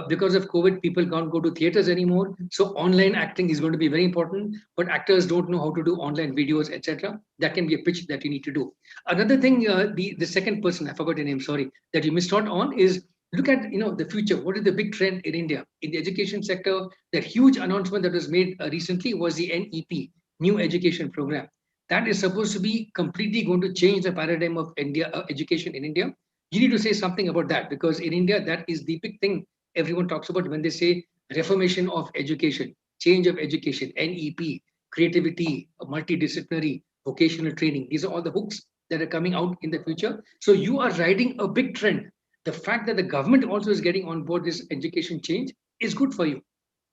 because of COVID, people can't go to theaters anymore. So online acting is going to be very important, but actors don't know how to do online videos, etc. That can be a pitch that you need to do. Another thing, the second person, I forgot your name, sorry, that you missed out on is look at the future. What is the big trend in India in the education sector? That huge announcement that was made recently was the NEP, New Education Program. That is supposed to be completely going to change the paradigm of India education in India. You need to say something about that because in India, that is the big thing everyone talks about when they say reformation of education, change of education, NEP, creativity, multidisciplinary, vocational training. These are all the hooks that are coming out in the future. So you are riding a big trend. The fact that the government also is getting on board this education change is good for you.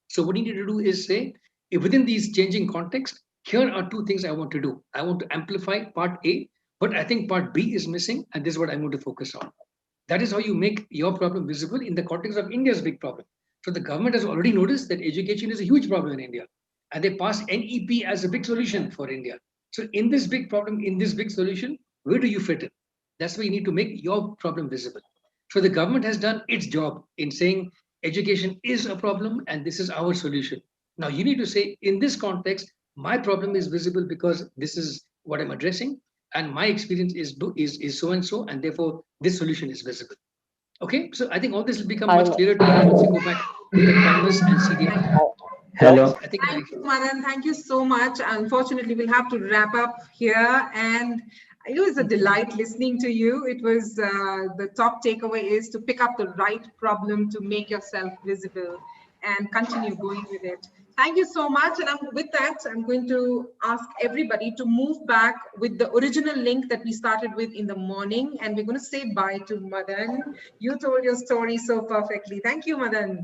So what you need to do is say, if within these changing context, here are two things I want to do. I want to amplify part A, but I think part B is missing, and this is what I'm going to focus on. That is how you make your problem visible in the context of India's big problem. So the government has already noticed that education is a huge problem in India, and they passed NEP as a big solution for India. So in this big problem, in this big solution, where do you fit in? That's why you need to make your problem visible. So the government has done its job in saying education is a problem and this is our solution. Now you need to say, in this context, my problem is visible because this is what I'm addressing, and my experience is so and so, and therefore this solution is visible. Okay, so I think all this will become much clearer to you once you go back to the canvas and see the Hello. I think Thank you, Madan. Thank you so much. Unfortunately, we'll have to wrap up here. And it was a delight listening to you. It was the top takeaway is to pick up the right problem to make yourself visible. and continue going with it. Thank you so much. And with that, I'm going to ask everybody to move back with the original link that we started with in the morning. And we're going to say bye to Madan. You told your story so perfectly. Thank you, Madan.